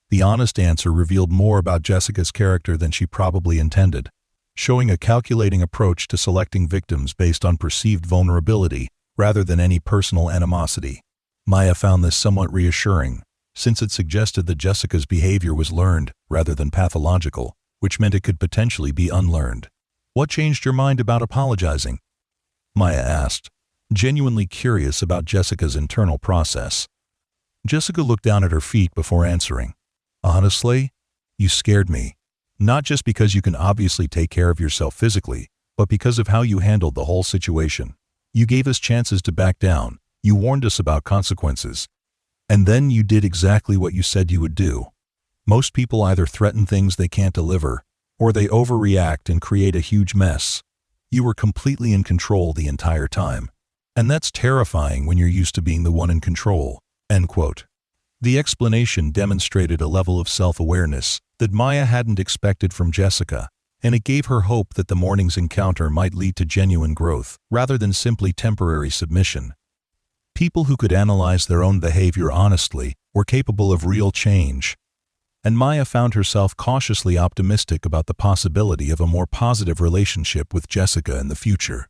The honest answer revealed more about Jessica's character than she probably intended, showing a calculating approach to selecting victims based on perceived vulnerability rather than any personal animosity. Maya found this somewhat reassuring, since it suggested that Jessica's behavior was learned rather than pathological, which meant it could potentially be unlearned. "What changed your mind about apologizing?" Maya asked, genuinely curious about Jessica's internal process. Jessica looked down at her feet before answering. "Honestly, you scared me. Not just because you can obviously take care of yourself physically, but because of how you handled the whole situation. You gave us chances to back down, you warned us about consequences, and then you did exactly what you said you would do. Most people either threaten things they can't deliver, or they overreact and create a huge mess. You were completely in control the entire time. And that's terrifying when you're used to being the one in control." End quote. The explanation demonstrated a level of self-awareness that Maya hadn't expected from Jessica, and it gave her hope that the morning's encounter might lead to genuine growth rather than simply temporary submission. People who could analyze their own behavior honestly were capable of real change, and Maya found herself cautiously optimistic about the possibility of a more positive relationship with Jessica in the future.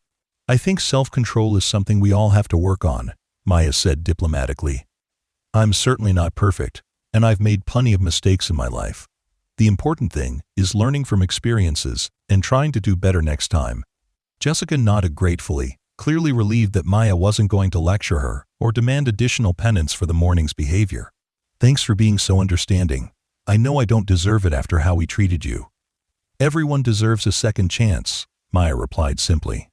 I think self-control is something we all have to work on, Maya said diplomatically. I'm certainly not perfect, and I've made plenty of mistakes in my life. The important thing is learning from experiences and trying to do better next time. Jessica nodded gratefully, clearly relieved that Maya wasn't going to lecture her or demand additional penance for the morning's behavior. Thanks for being so understanding. I know I don't deserve it after how we treated you. Everyone deserves a second chance, Maya replied simply.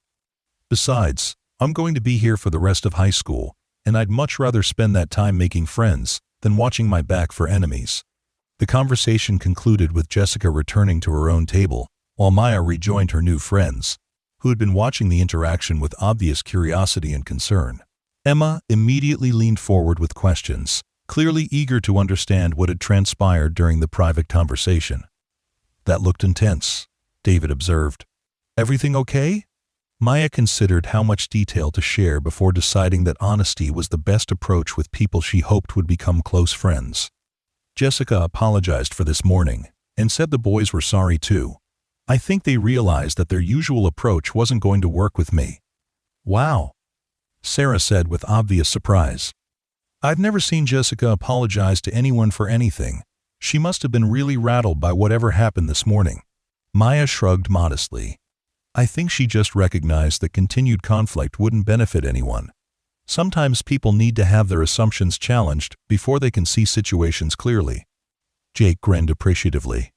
Besides, I'm going to be here for the rest of high school, and I'd much rather spend that time making friends than watching my back for enemies. The conversation concluded with Jessica returning to her own table, while Maya rejoined her new friends, who had been watching the interaction with obvious curiosity and concern. Emma immediately leaned forward with questions, clearly eager to understand what had transpired during the private conversation. That looked intense, David observed. Everything okay? Maya considered how much detail to share before deciding that honesty was the best approach with people she hoped would become close friends. Jessica apologized for this morning and said the boys were sorry too. I think they realized that their usual approach wasn't going to work with me. Wow, Sarah said with obvious surprise. I've never seen Jessica apologize to anyone for anything. She must have been really rattled by whatever happened this morning. Maya shrugged modestly. I think she just recognized that continued conflict wouldn't benefit anyone. Sometimes people need to have their assumptions challenged before they can see situations clearly. Jake grinned appreciatively.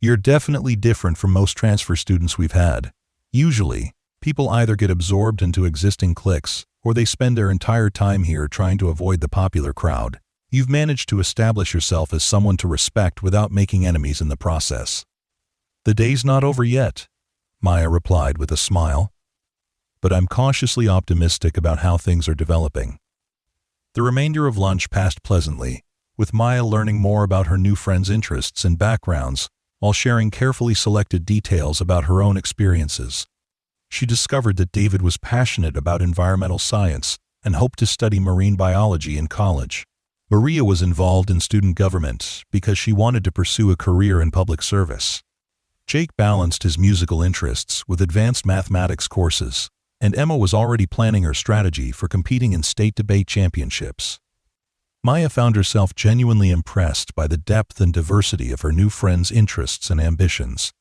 You're definitely different from most transfer students we've had. Usually, people either get absorbed into existing cliques or they spend their entire time here trying to avoid the popular crowd. You've managed to establish yourself as someone to respect without making enemies in the process. The day's not over yet, Maya replied with a smile. But I'm cautiously optimistic about how things are developing. The remainder of lunch passed pleasantly, with Maya learning more about her new friend's interests and backgrounds, while sharing carefully selected details about her own experiences. She discovered that David was passionate about environmental science and hoped to study marine biology in college. Maria was involved in student government because she wanted to pursue a career in public service. Jake balanced his musical interests with advanced mathematics courses, and Emma was already planning her strategy for competing in state debate championships. Maya found herself genuinely impressed by the depth and diversity of her new friends' interests and ambitions.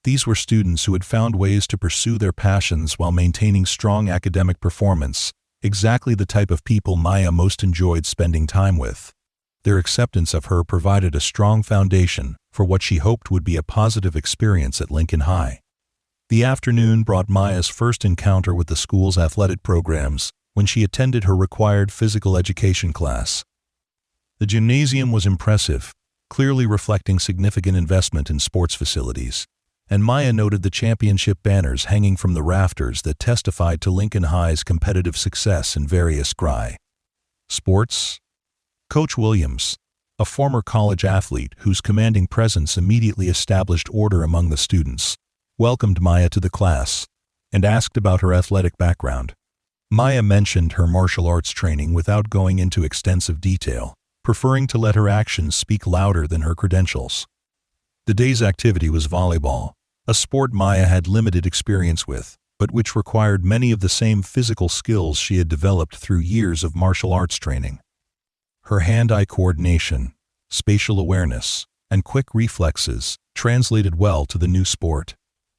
These were students who had found ways to pursue their passions while maintaining strong academic performance, exactly the type of people Maya most enjoyed spending time with. Their acceptance of her provided a strong foundation for what she hoped would be a positive experience at Lincoln High. The afternoon brought Maya's first encounter with the school's athletic programs when she attended her required physical education class. The gymnasium was impressive, clearly reflecting significant investment in sports facilities, and Maya noted the championship banners hanging from the rafters that testified to Lincoln High's competitive success in various sports. Coach Williams, a former college athlete whose commanding presence immediately established order among the students, welcomed Maya to the class and asked about her athletic background. Maya mentioned her martial arts training without going into extensive detail, preferring to let her actions speak louder than her credentials. The day's activity was volleyball, a sport Maya had limited experience with, but which required many of the same physical skills she had developed through years of martial arts training. Her hand-eye coordination, spatial awareness, and quick reflexes translated well to the new sport,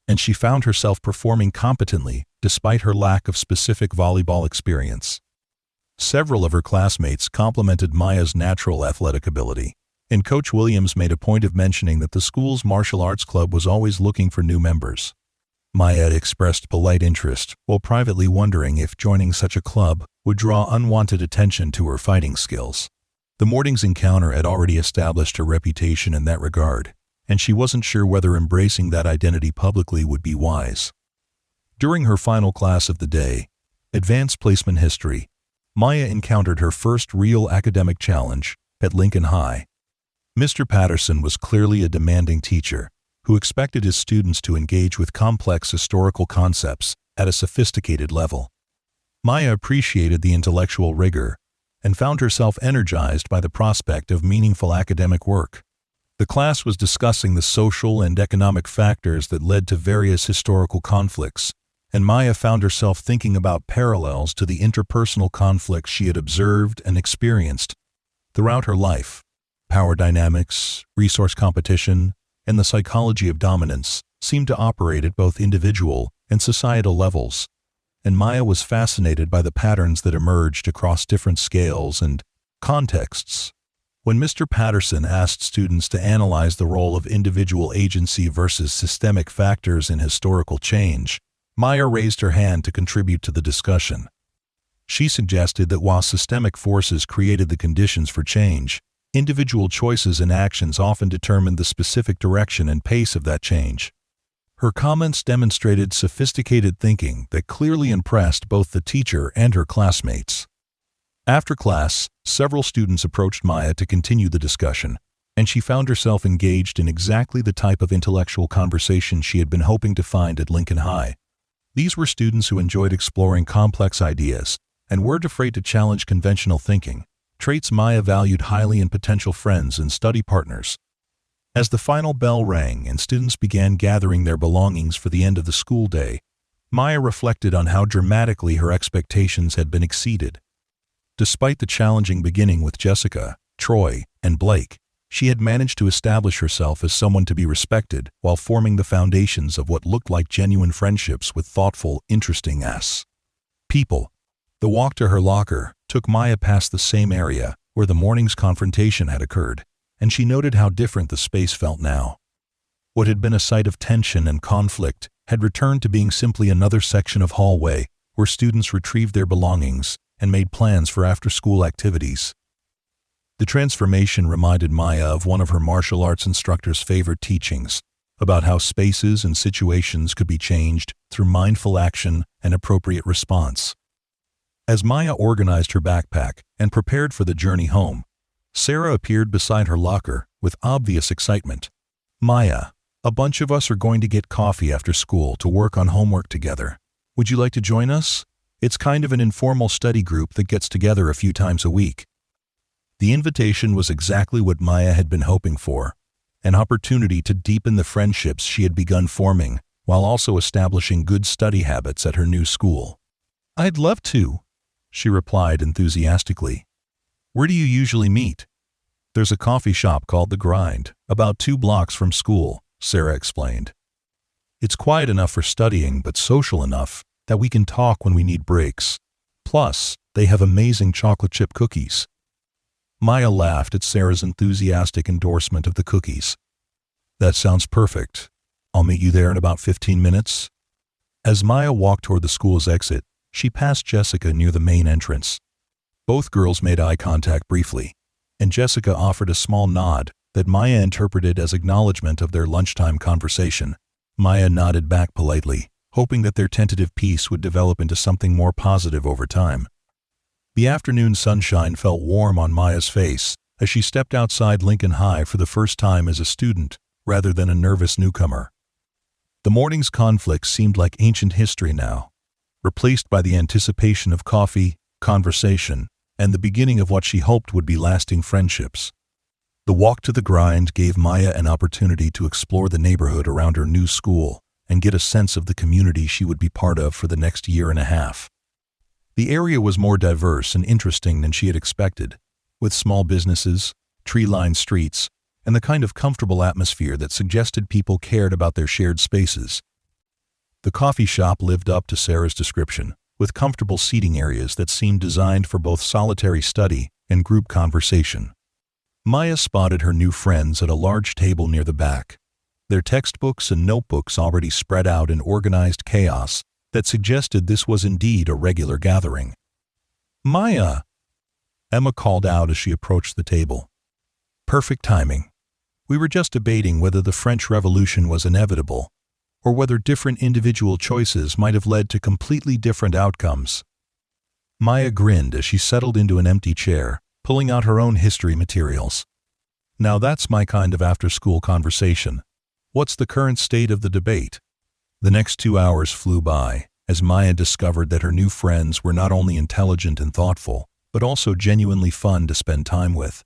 and she found herself performing competently despite her lack of specific volleyball experience. Several of her classmates complimented Maya's natural athletic ability, and Coach Williams made a point of mentioning that the school's martial arts club was always looking for new members. Maya had expressed polite interest while privately wondering if joining such a club would draw unwanted attention to her fighting skills. The morning's encounter had already established her reputation in that regard, and she wasn't sure whether embracing that identity publicly would be wise. During her final class of the day, Advanced Placement History, Maya encountered her first real academic challenge at Lincoln High. Mr. Patterson was clearly a demanding teacher who expected his students to engage with complex historical concepts at a sophisticated level. Maya appreciated the intellectual rigor and found herself energized by the prospect of meaningful academic work. The class was discussing the social and economic factors that led to various historical conflicts, and Maya found herself thinking about parallels to the interpersonal conflicts she had observed and experienced throughout her life. Power dynamics, resource competition, and the psychology of dominance seemed to operate at both individual and societal levels, and Maya was fascinated by the patterns that emerged across different scales and contexts. When Mr. Patterson asked students to analyze the role of individual agency versus systemic factors in historical change, Maya raised her hand to contribute to the discussion. She suggested that while systemic forces created the conditions for change, individual choices and actions often determined the specific direction and pace of that change. Her comments demonstrated sophisticated thinking that clearly impressed both the teacher and her classmates. After class, several students approached Maya to continue the discussion, and she found herself engaged in exactly the type of intellectual conversation she had been hoping to find at Lincoln High. These were students who enjoyed exploring complex ideas and weren't afraid to challenge conventional thinking, traits Maya valued highly in potential friends and study partners. As the final bell rang and students began gathering their belongings for the end of the school day, Maya reflected on how dramatically her expectations had been exceeded. Despite the challenging beginning with Jessica, Troy, and Blake, she had managed to establish herself as someone to be respected while forming the foundations of what looked like genuine friendships with thoughtful, interesting people. The walk to her locker took Maya past the same area where the morning's confrontation had occurred, and she noted how different the space felt now. What had been a site of tension and conflict had returned to being simply another section of hallway where students retrieved their belongings and made plans for after-school activities. The transformation reminded Maya of one of her martial arts instructor's favorite teachings about how spaces and situations could be changed through mindful action and appropriate response. As Maya organized her backpack and prepared for the journey home, Sarah appeared beside her locker with obvious excitement. "Maya, a bunch of us are going to get coffee after school to work on homework together. Would you like to join us? It's kind of an informal study group that gets together a few times a week." The invitation was exactly what Maya had been hoping for, an opportunity to deepen the friendships she had begun forming while also establishing good study habits at her new school. "I'd love to," she replied enthusiastically. "Where do you usually meet?" "There's a coffee shop called The Grind, about 2 blocks from school," Sarah explained. "It's quiet enough for studying but social enough that we can talk when we need breaks. Plus, they have amazing chocolate chip cookies." Maya laughed at Sarah's enthusiastic endorsement of the cookies. "That sounds perfect. I'll meet you there in about 15 minutes. As Maya walked toward the school's exit, she passed Jessica near the main entrance. Both girls made eye contact briefly, and Jessica offered a small nod that Maya interpreted as acknowledgement of their lunchtime conversation. Maya nodded back politely, hoping that their tentative peace would develop into something more positive over time. The afternoon sunshine felt warm on Maya's face as she stepped outside Lincoln High for the first time as a student rather than a nervous newcomer. The morning's conflict seemed like ancient history now, replaced by the anticipation of coffee, conversation, and the beginning of what she hoped would be lasting friendships. The walk to the grind gave Maya an opportunity to explore the neighborhood around her new school and get a sense of the community she would be part of for the next year and a half. The area was more diverse and interesting than she had expected, with small businesses, tree-lined streets, and the kind of comfortable atmosphere that suggested people cared about their shared spaces. The coffee shop lived up to Sarah's description, with comfortable seating areas that seemed designed for both solitary study and group conversation. Maya spotted her new friends at a large table near the back, their textbooks and notebooks already spread out in organized chaos that suggested this was indeed a regular gathering. "Maya!" Emma called out as she approached the table. "Perfect timing. We were just debating whether the French Revolution was inevitable, or whether different individual choices might have led to completely different outcomes." Maya grinned as she settled into an empty chair, pulling out her own history materials. "Now that's my kind of after-school conversation. What's the current state of the debate?" The next 2 hours flew by, as Maya discovered that her new friends were not only intelligent and thoughtful, but also genuinely fun to spend time with.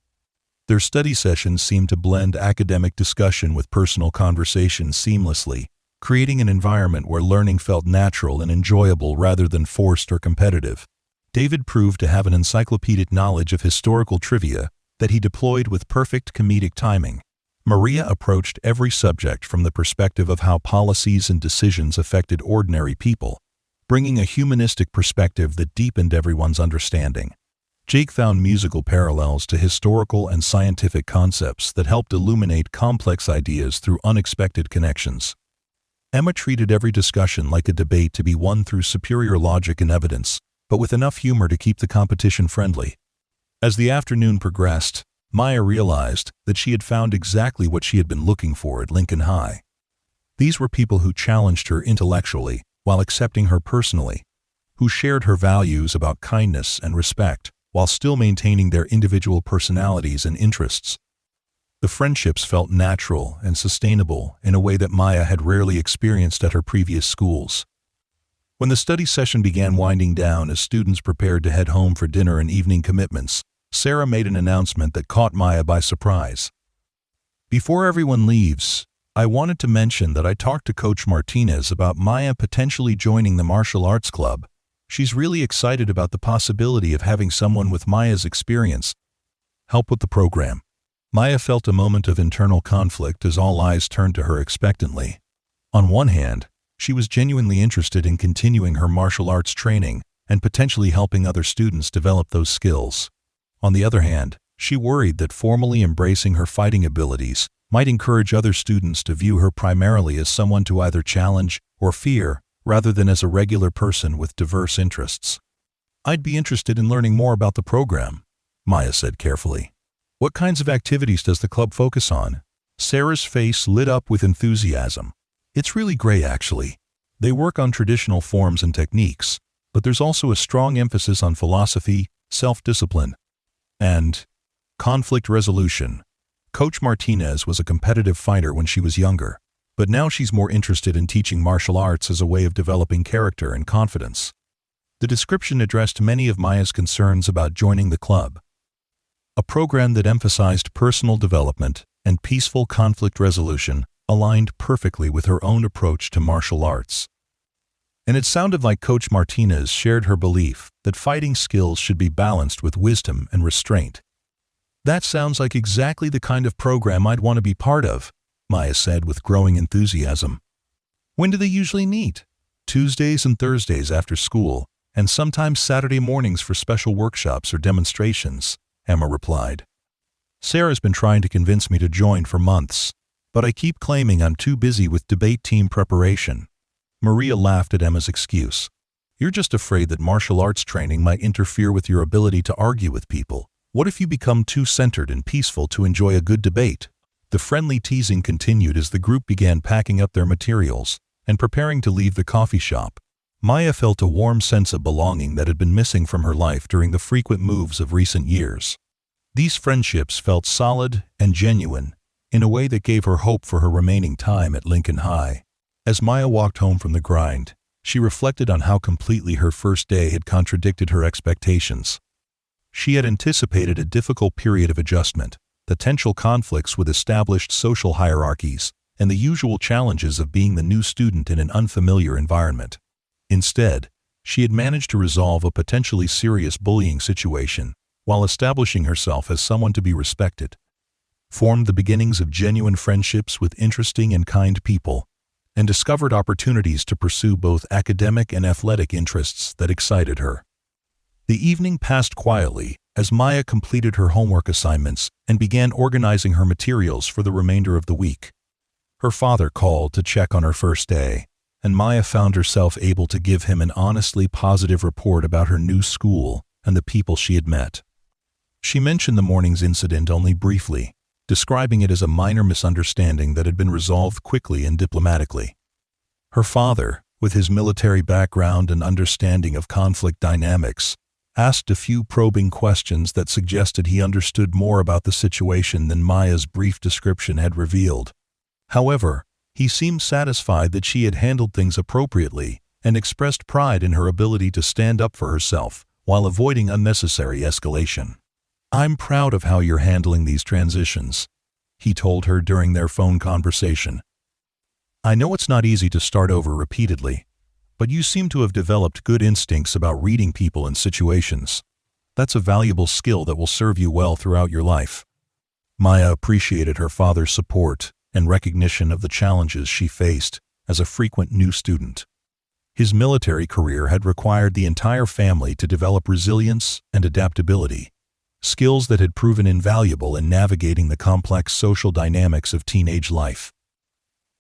Their study sessions seemed to blend academic discussion with personal conversation seamlessly, creating an environment where learning felt natural and enjoyable rather than forced or competitive. David proved to have an encyclopedic knowledge of historical trivia that he deployed with perfect comedic timing. Maria approached every subject from the perspective of how policies and decisions affected ordinary people, bringing a humanistic perspective that deepened everyone's understanding. Jake found musical parallels to historical and scientific concepts that helped illuminate complex ideas through unexpected connections. Emma treated every discussion like a debate to be won through superior logic and evidence, but with enough humor to keep the competition friendly. As the afternoon progressed, Maya realized that she had found exactly what she had been looking for at Lincoln High. These were people who challenged her intellectually while accepting her personally, who shared her values about kindness and respect while still maintaining their individual personalities and interests. The friendships felt natural and sustainable in a way that Maya had rarely experienced at her previous schools. When the study session began winding down as students prepared to head home for dinner and evening commitments, Sarah made an announcement that caught Maya by surprise. "Before everyone leaves, I wanted to mention that I talked to Coach Martinez about Maya potentially joining the martial arts club. She's really excited about the possibility of having someone with Maya's experience help with the program." Maya felt a moment of internal conflict as all eyes turned to her expectantly. On one hand, she was genuinely interested in continuing her martial arts training and potentially helping other students develop those skills. On the other hand, she worried that formally embracing her fighting abilities might encourage other students to view her primarily as someone to either challenge or fear, rather than as a regular person with diverse interests. "I'd be interested in learning more about the program," Maya said carefully. "What kinds of activities does the club focus on?" Sarah's face lit up with enthusiasm. "It's really great, actually. They work on traditional forms and techniques, but there's also a strong emphasis on philosophy, self-discipline, and conflict resolution." Coach Martinez was a competitive fighter when she was younger, but now she's more interested in teaching martial arts as a way of developing character and confidence. The description addressed many of Maya's concerns about joining the club. A program that emphasized personal development and peaceful conflict resolution aligned perfectly with her own approach to martial arts. And it sounded like Coach Martinez shared her belief that fighting skills should be balanced with wisdom and restraint. "That sounds like exactly the kind of program I'd want to be part of," Maya said with growing enthusiasm. "When do they usually meet?" "Tuesdays and Thursdays after school, and sometimes Saturday mornings for special workshops or demonstrations," Emma replied. "Sarah's been trying to convince me to join for months, but I keep claiming I'm too busy with debate team preparation." Maria laughed at Emma's excuse. "You're just afraid that martial arts training might interfere with your ability to argue with people. What if you become too centered and peaceful to enjoy a good debate?" The friendly teasing continued as the group began packing up their materials and preparing to leave the coffee shop. Maya felt a warm sense of belonging that had been missing from her life during the frequent moves of recent years. These friendships felt solid and genuine in a way that gave her hope for her remaining time at Lincoln High. As Maya walked home from the grind, she reflected on how completely her first day had contradicted her expectations. She had anticipated a difficult period of adjustment, potential conflicts with established social hierarchies, and the usual challenges of being the new student in an unfamiliar environment. Instead, she had managed to resolve a potentially serious bullying situation while establishing herself as someone to be respected, formed the beginnings of genuine friendships with interesting and kind people, and discovered opportunities to pursue both academic and athletic interests that excited her. The evening passed quietly as Maya completed her homework assignments and began organizing her materials for the remainder of the week. Her father called to check on her first day, and Maya found herself able to give him an honestly positive report about her new school and the people she had met. She mentioned the morning's incident only briefly, describing it as a minor misunderstanding that had been resolved quickly and diplomatically. Her father, with his military background and understanding of conflict dynamics, asked a few probing questions that suggested he understood more about the situation than Maya's brief description had revealed. However, he seemed satisfied that she had handled things appropriately and expressed pride in her ability to stand up for herself while avoiding unnecessary escalation. "I'm proud of how you're handling these transitions," he told her during their phone conversation. I know it's not easy to start over repeatedly, but you seem to have developed good instincts about reading people and situations. That's a valuable skill that will serve you well throughout your life. Maya appreciated her father's support and recognition of the challenges she faced as a frequent new student. His military career had required the entire family to develop resilience and adaptability, skills that had proven invaluable in navigating the complex social dynamics of teenage life.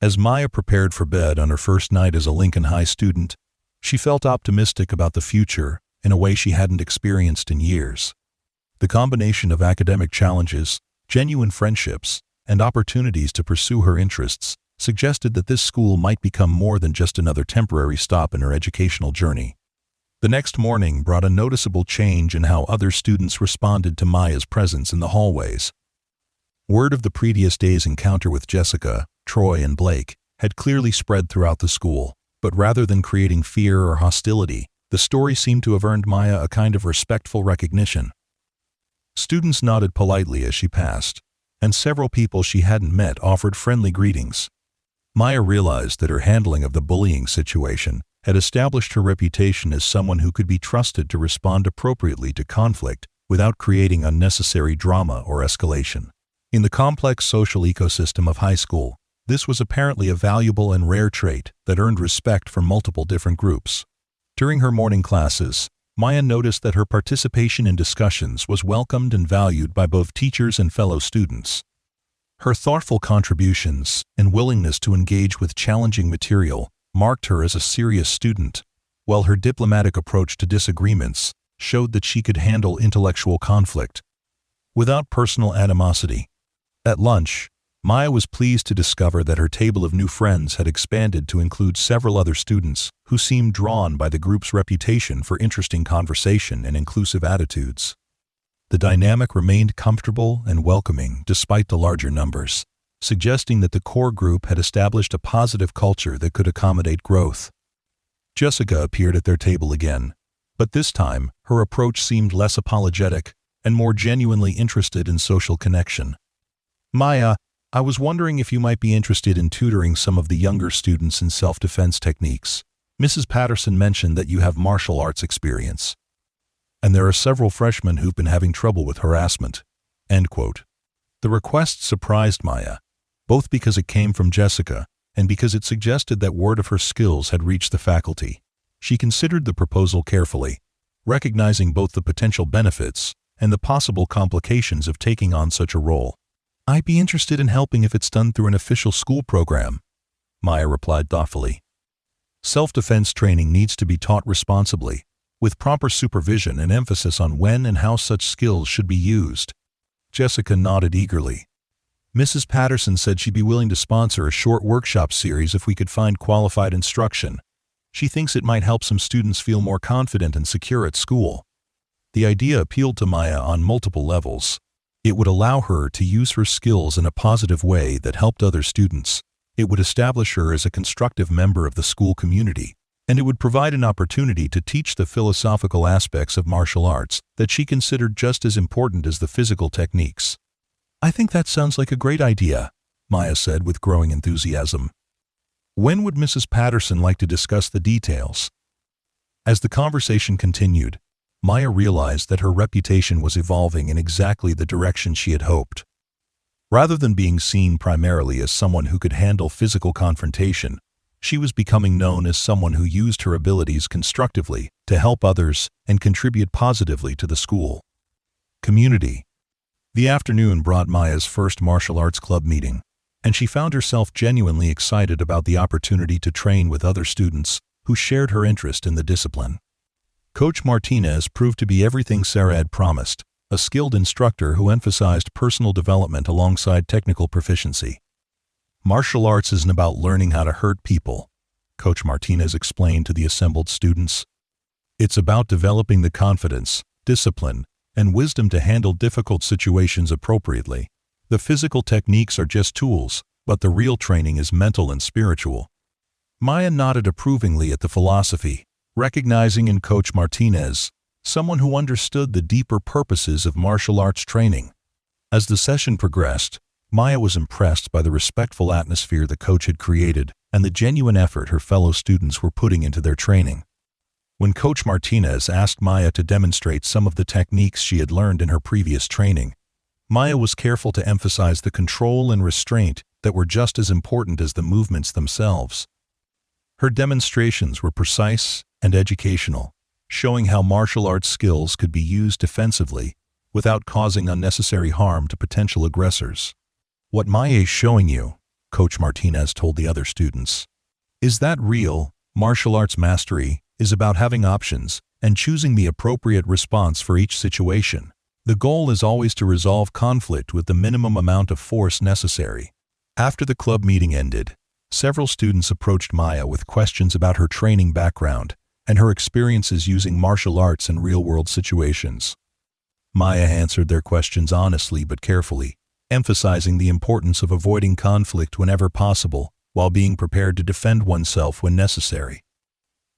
As Maya prepared for bed on her first night as a Lincoln High student, she felt optimistic about the future in a way she hadn't experienced in years. The combination of academic challenges, genuine friendships, and opportunities to pursue her interests suggested that this school might become more than just another temporary stop in her educational journey. The next morning brought a noticeable change in how other students responded to Maya's presence in the hallways. Word of the previous day's encounter with Jessica, Troy, and Blake had clearly spread throughout the school, but rather than creating fear or hostility, the story seemed to have earned Maya a kind of respectful recognition. Students nodded politely as she passed, and several people she hadn't met offered friendly greetings. Maya realized that her handling of the bullying situation had established her reputation as someone who could be trusted to respond appropriately to conflict without creating unnecessary drama or escalation. In the complex social ecosystem of high school, this was apparently a valuable and rare trait that earned respect from multiple different groups. During her morning classes, Maya noticed that her participation in discussions was welcomed and valued by both teachers and fellow students. Her thoughtful contributions and willingness to engage with challenging material marked her as a serious student, while her diplomatic approach to disagreements showed that she could handle intellectual conflict without personal animosity. At lunch, Maya was pleased to discover that her table of new friends had expanded to include several other students who seemed drawn by the group's reputation for interesting conversation and inclusive attitudes. The dynamic remained comfortable and welcoming despite the larger numbers, suggesting that the core group had established a positive culture that could accommodate growth. Jessica appeared at their table again, but this time her approach seemed less apologetic and more genuinely interested in social connection. "Maya, I was wondering if you might be interested in tutoring some of the younger students in self-defense techniques. Mrs. Patterson mentioned that you have martial arts experience. And there are several freshmen who've been having trouble with harassment." End quote. The request surprised Maya, both because it came from Jessica and because it suggested that word of her skills had reached the faculty. She considered the proposal carefully, recognizing both the potential benefits and the possible complications of taking on such a role. "I'd be interested in helping if it's done through an official school program," Maya replied thoughtfully. Self-defense training needs to be taught responsibly, with proper supervision and emphasis on when and how such skills should be used. Jessica nodded eagerly. "Mrs. Patterson said she'd be willing to sponsor a short workshop series if we could find qualified instruction. She thinks it might help some students feel more confident and secure at school." The idea appealed to Maya on multiple levels. It would allow her to use her skills in a positive way that helped other students. It would establish her as a constructive member of the school community, and it would provide an opportunity to teach the philosophical aspects of martial arts that she considered just as important as the physical techniques. "I think that sounds like a great idea," Maya said with growing enthusiasm. "When would Mrs. Patterson like to discuss the details?" As the conversation continued, Maya realized that her reputation was evolving in exactly the direction she had hoped. Rather than being seen primarily as someone who could handle physical confrontation, she was becoming known as someone who used her abilities constructively to help others and contribute positively to the school. Community. The afternoon brought Maya's first martial arts club meeting, and she found herself genuinely excited about the opportunity to train with other students who shared her interest in the discipline. Coach Martinez proved to be everything Sarah had promised, a skilled instructor who emphasized personal development alongside technical proficiency. "Martial arts isn't about learning how to hurt people," Coach Martinez explained to the assembled students. "It's about developing the confidence, discipline, and wisdom to handle difficult situations appropriately. The physical techniques are just tools, but the real training is mental and spiritual." Maya nodded approvingly at the philosophy, recognizing in Coach Martinez someone who understood the deeper purposes of martial arts training. As the session progressed, Maya was impressed by the respectful atmosphere the coach had created and the genuine effort her fellow students were putting into their training. When Coach Martinez asked Maya to demonstrate some of the techniques she had learned in her previous training, Maya was careful to emphasize the control and restraint that were just as important as the movements themselves. Her demonstrations were precise and educational, showing how martial arts skills could be used defensively without causing unnecessary harm to potential aggressors. "What Maya is showing you," Coach Martinez told the other students, "is that real martial arts mastery is about having options and choosing the appropriate response for each situation. The goal is always to resolve conflict with the minimum amount of force necessary." After the club meeting ended, several students approached Maya with questions about her training background and her experiences using martial arts in real-world situations. Maya answered their questions honestly but carefully, emphasizing the importance of avoiding conflict whenever possible while being prepared to defend oneself when necessary.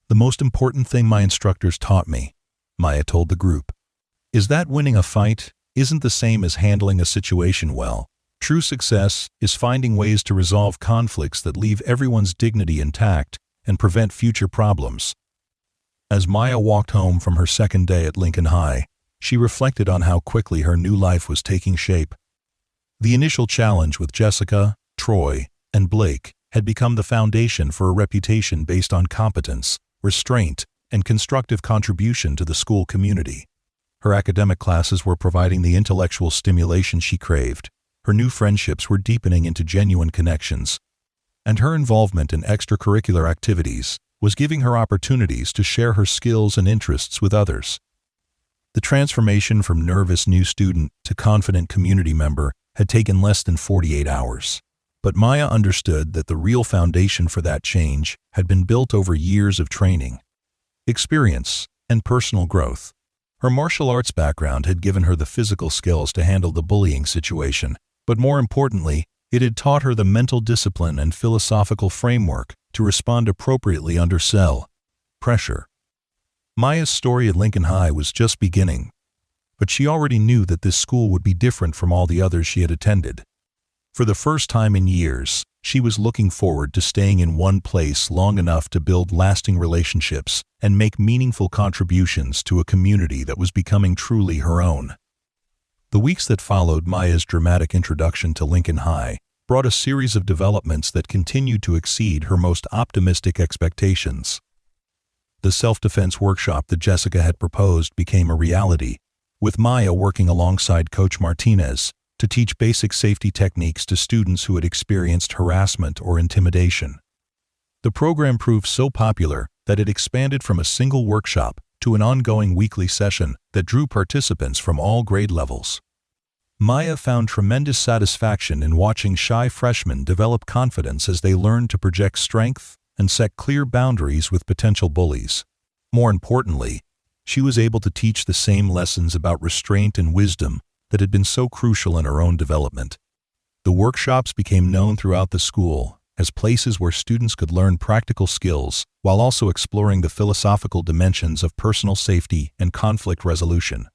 "The most important thing my instructors taught me," Maya told the group, "is that winning a fight isn't the same as handling a situation well. True success is finding ways to resolve conflicts that leave everyone's dignity intact and prevent future problems." As Maya walked home from her second day at Lincoln High, she reflected on how quickly her new life was taking shape. The initial challenge with Jessica, Troy, and Blake had become the foundation for a reputation based on competence, restraint, and constructive contribution to the school community. Her academic classes were providing the intellectual stimulation she craved, her new friendships were deepening into genuine connections, and her involvement in extracurricular activities was giving her opportunities to share her skills and interests with others. The transformation from nervous new student to confident community member had taken less than 48 hours. But Maya understood that the real foundation for that change had been built over years of training, experience, and personal growth. Her martial arts background had given her the physical skills to handle the bullying situation, but more importantly, it had taught her the mental discipline and philosophical framework to respond appropriately under pressure. Maya's story at Lincoln High was just beginning, but she already knew that this school would be different from all the others she had attended. For the first time in years, she was looking forward to staying in one place long enough to build lasting relationships and make meaningful contributions to a community that was becoming truly her own. The weeks that followed Maya's dramatic introduction to Lincoln High brought a series of developments that continued to exceed her most optimistic expectations. The self-defense workshop that Jessica had proposed became a reality, with Maya working alongside Coach Martinez to teach basic safety techniques to students who had experienced harassment or intimidation. The program proved so popular that it expanded from a single workshop to an ongoing weekly session that drew participants from all grade levels. Maya found tremendous satisfaction in watching shy freshmen develop confidence as they learned to project strength and set clear boundaries with potential bullies. More importantly, she was able to teach the same lessons about restraint and wisdom that had been so crucial in her own development. The workshops became known throughout the school as places where students could learn practical skills while also exploring the philosophical dimensions of personal safety and conflict resolution.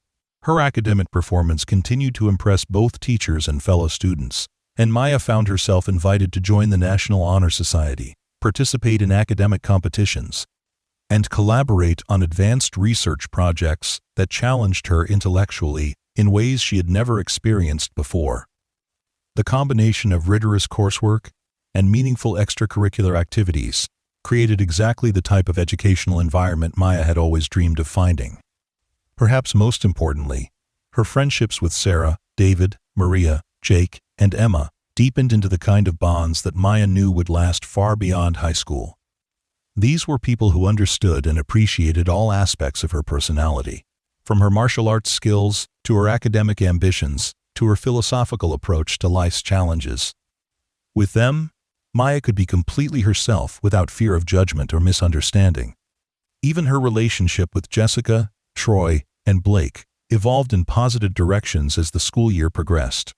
Her academic performance continued to impress both teachers and fellow students, and Maya found herself invited to join the National Honor Society, participate in academic competitions, and collaborate on advanced research projects that challenged her intellectually in ways she had never experienced before. The combination of rigorous coursework and meaningful extracurricular activities created exactly the type of educational environment Maya had always dreamed of finding. Perhaps most importantly, her friendships with Sarah, David, Maria, Jake, and Emma deepened into the kind of bonds that Maya knew would last far beyond high school. These were people who understood and appreciated all aspects of her personality, from her martial arts skills to her academic ambitions to her philosophical approach to life's challenges. With them, Maya could be completely herself without fear of judgment or misunderstanding. Even her relationship with Jessica, Troy, and Blake evolved in positive directions as the school year progressed.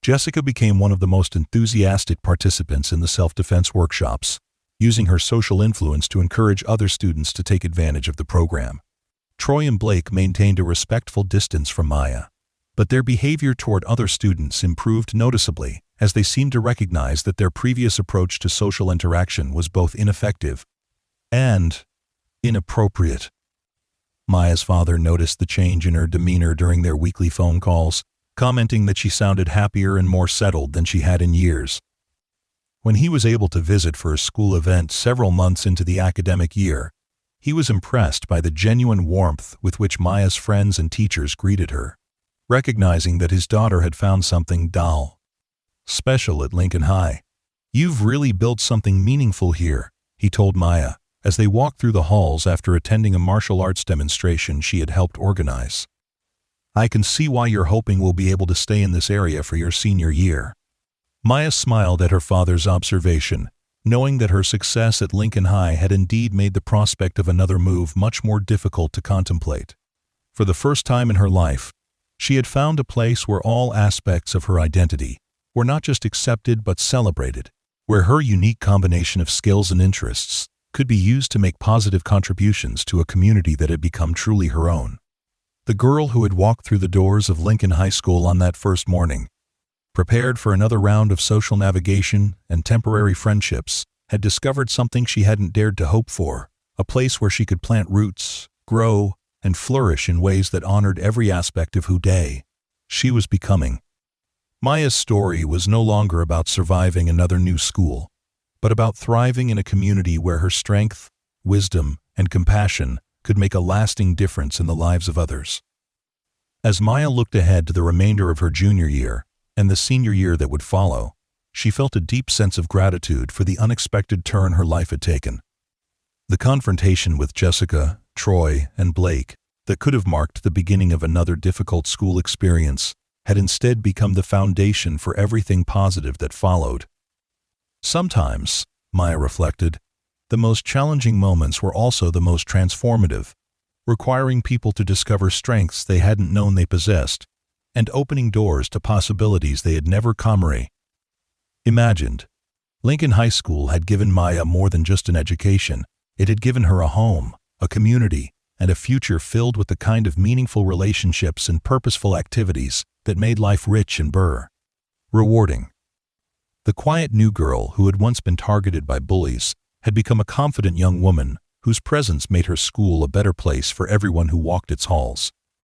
Jessica became one of the most enthusiastic participants in the self-defense workshops, using her social influence to encourage other students to take advantage of the program. Troy and Blake maintained a respectful distance from Maya, but their behavior toward other students improved noticeably as they seemed to recognize that their previous approach to social interaction was both ineffective and inappropriate. Maya's father noticed the change in her demeanor during their weekly phone calls, commenting that she sounded happier and more settled than she had in years. When he was able to visit for a school event several months into the academic year, he was impressed by the genuine warmth with which Maya's friends and teachers greeted her, recognizing that his daughter had found something special at Lincoln High. "You've really built something meaningful here," he told Maya, as they walked through the halls after attending a martial arts demonstration she had helped organize. "I can see why you're hoping we'll be able to stay in this area for your senior year." Maya smiled at her father's observation, knowing that her success at Lincoln High had indeed made the prospect of another move much more difficult to contemplate. For the first time in her life, she had found a place where all aspects of her identity were not just accepted but celebrated, where her unique combination of skills and interests could be used to make positive contributions to a community that had become truly her own. The girl who had walked through the doors of Lincoln High School on that first morning, prepared for another round of social navigation and temporary friendships, had discovered something she hadn't dared to hope for, a place where she could plant roots, grow, and flourish in ways that honored every aspect of who she was becoming. Maya's story was no longer about surviving another new school, but about thriving in a community where her strength, wisdom, and compassion could make a lasting difference in the lives of others. As Maya looked ahead to the remainder of her junior year and the senior year that would follow, she felt a deep sense of gratitude for the unexpected turn her life had taken. The confrontation with Jessica, Troy, and Blake that could have marked the beginning of another difficult school experience had instead become the foundation for everything positive that followed. Sometimes, Maya reflected, the most challenging moments were also the most transformative, requiring people to discover strengths they hadn't known they possessed, and opening doors to possibilities they had never imagined. Lincoln High School had given Maya more than just an education. It had given her a home, a community, and a future filled with the kind of meaningful relationships and purposeful activities that made life rich and rewarding. The quiet new girl who had once been targeted by bullies had become a confident young woman whose presence made her school a better place for everyone who walked its halls.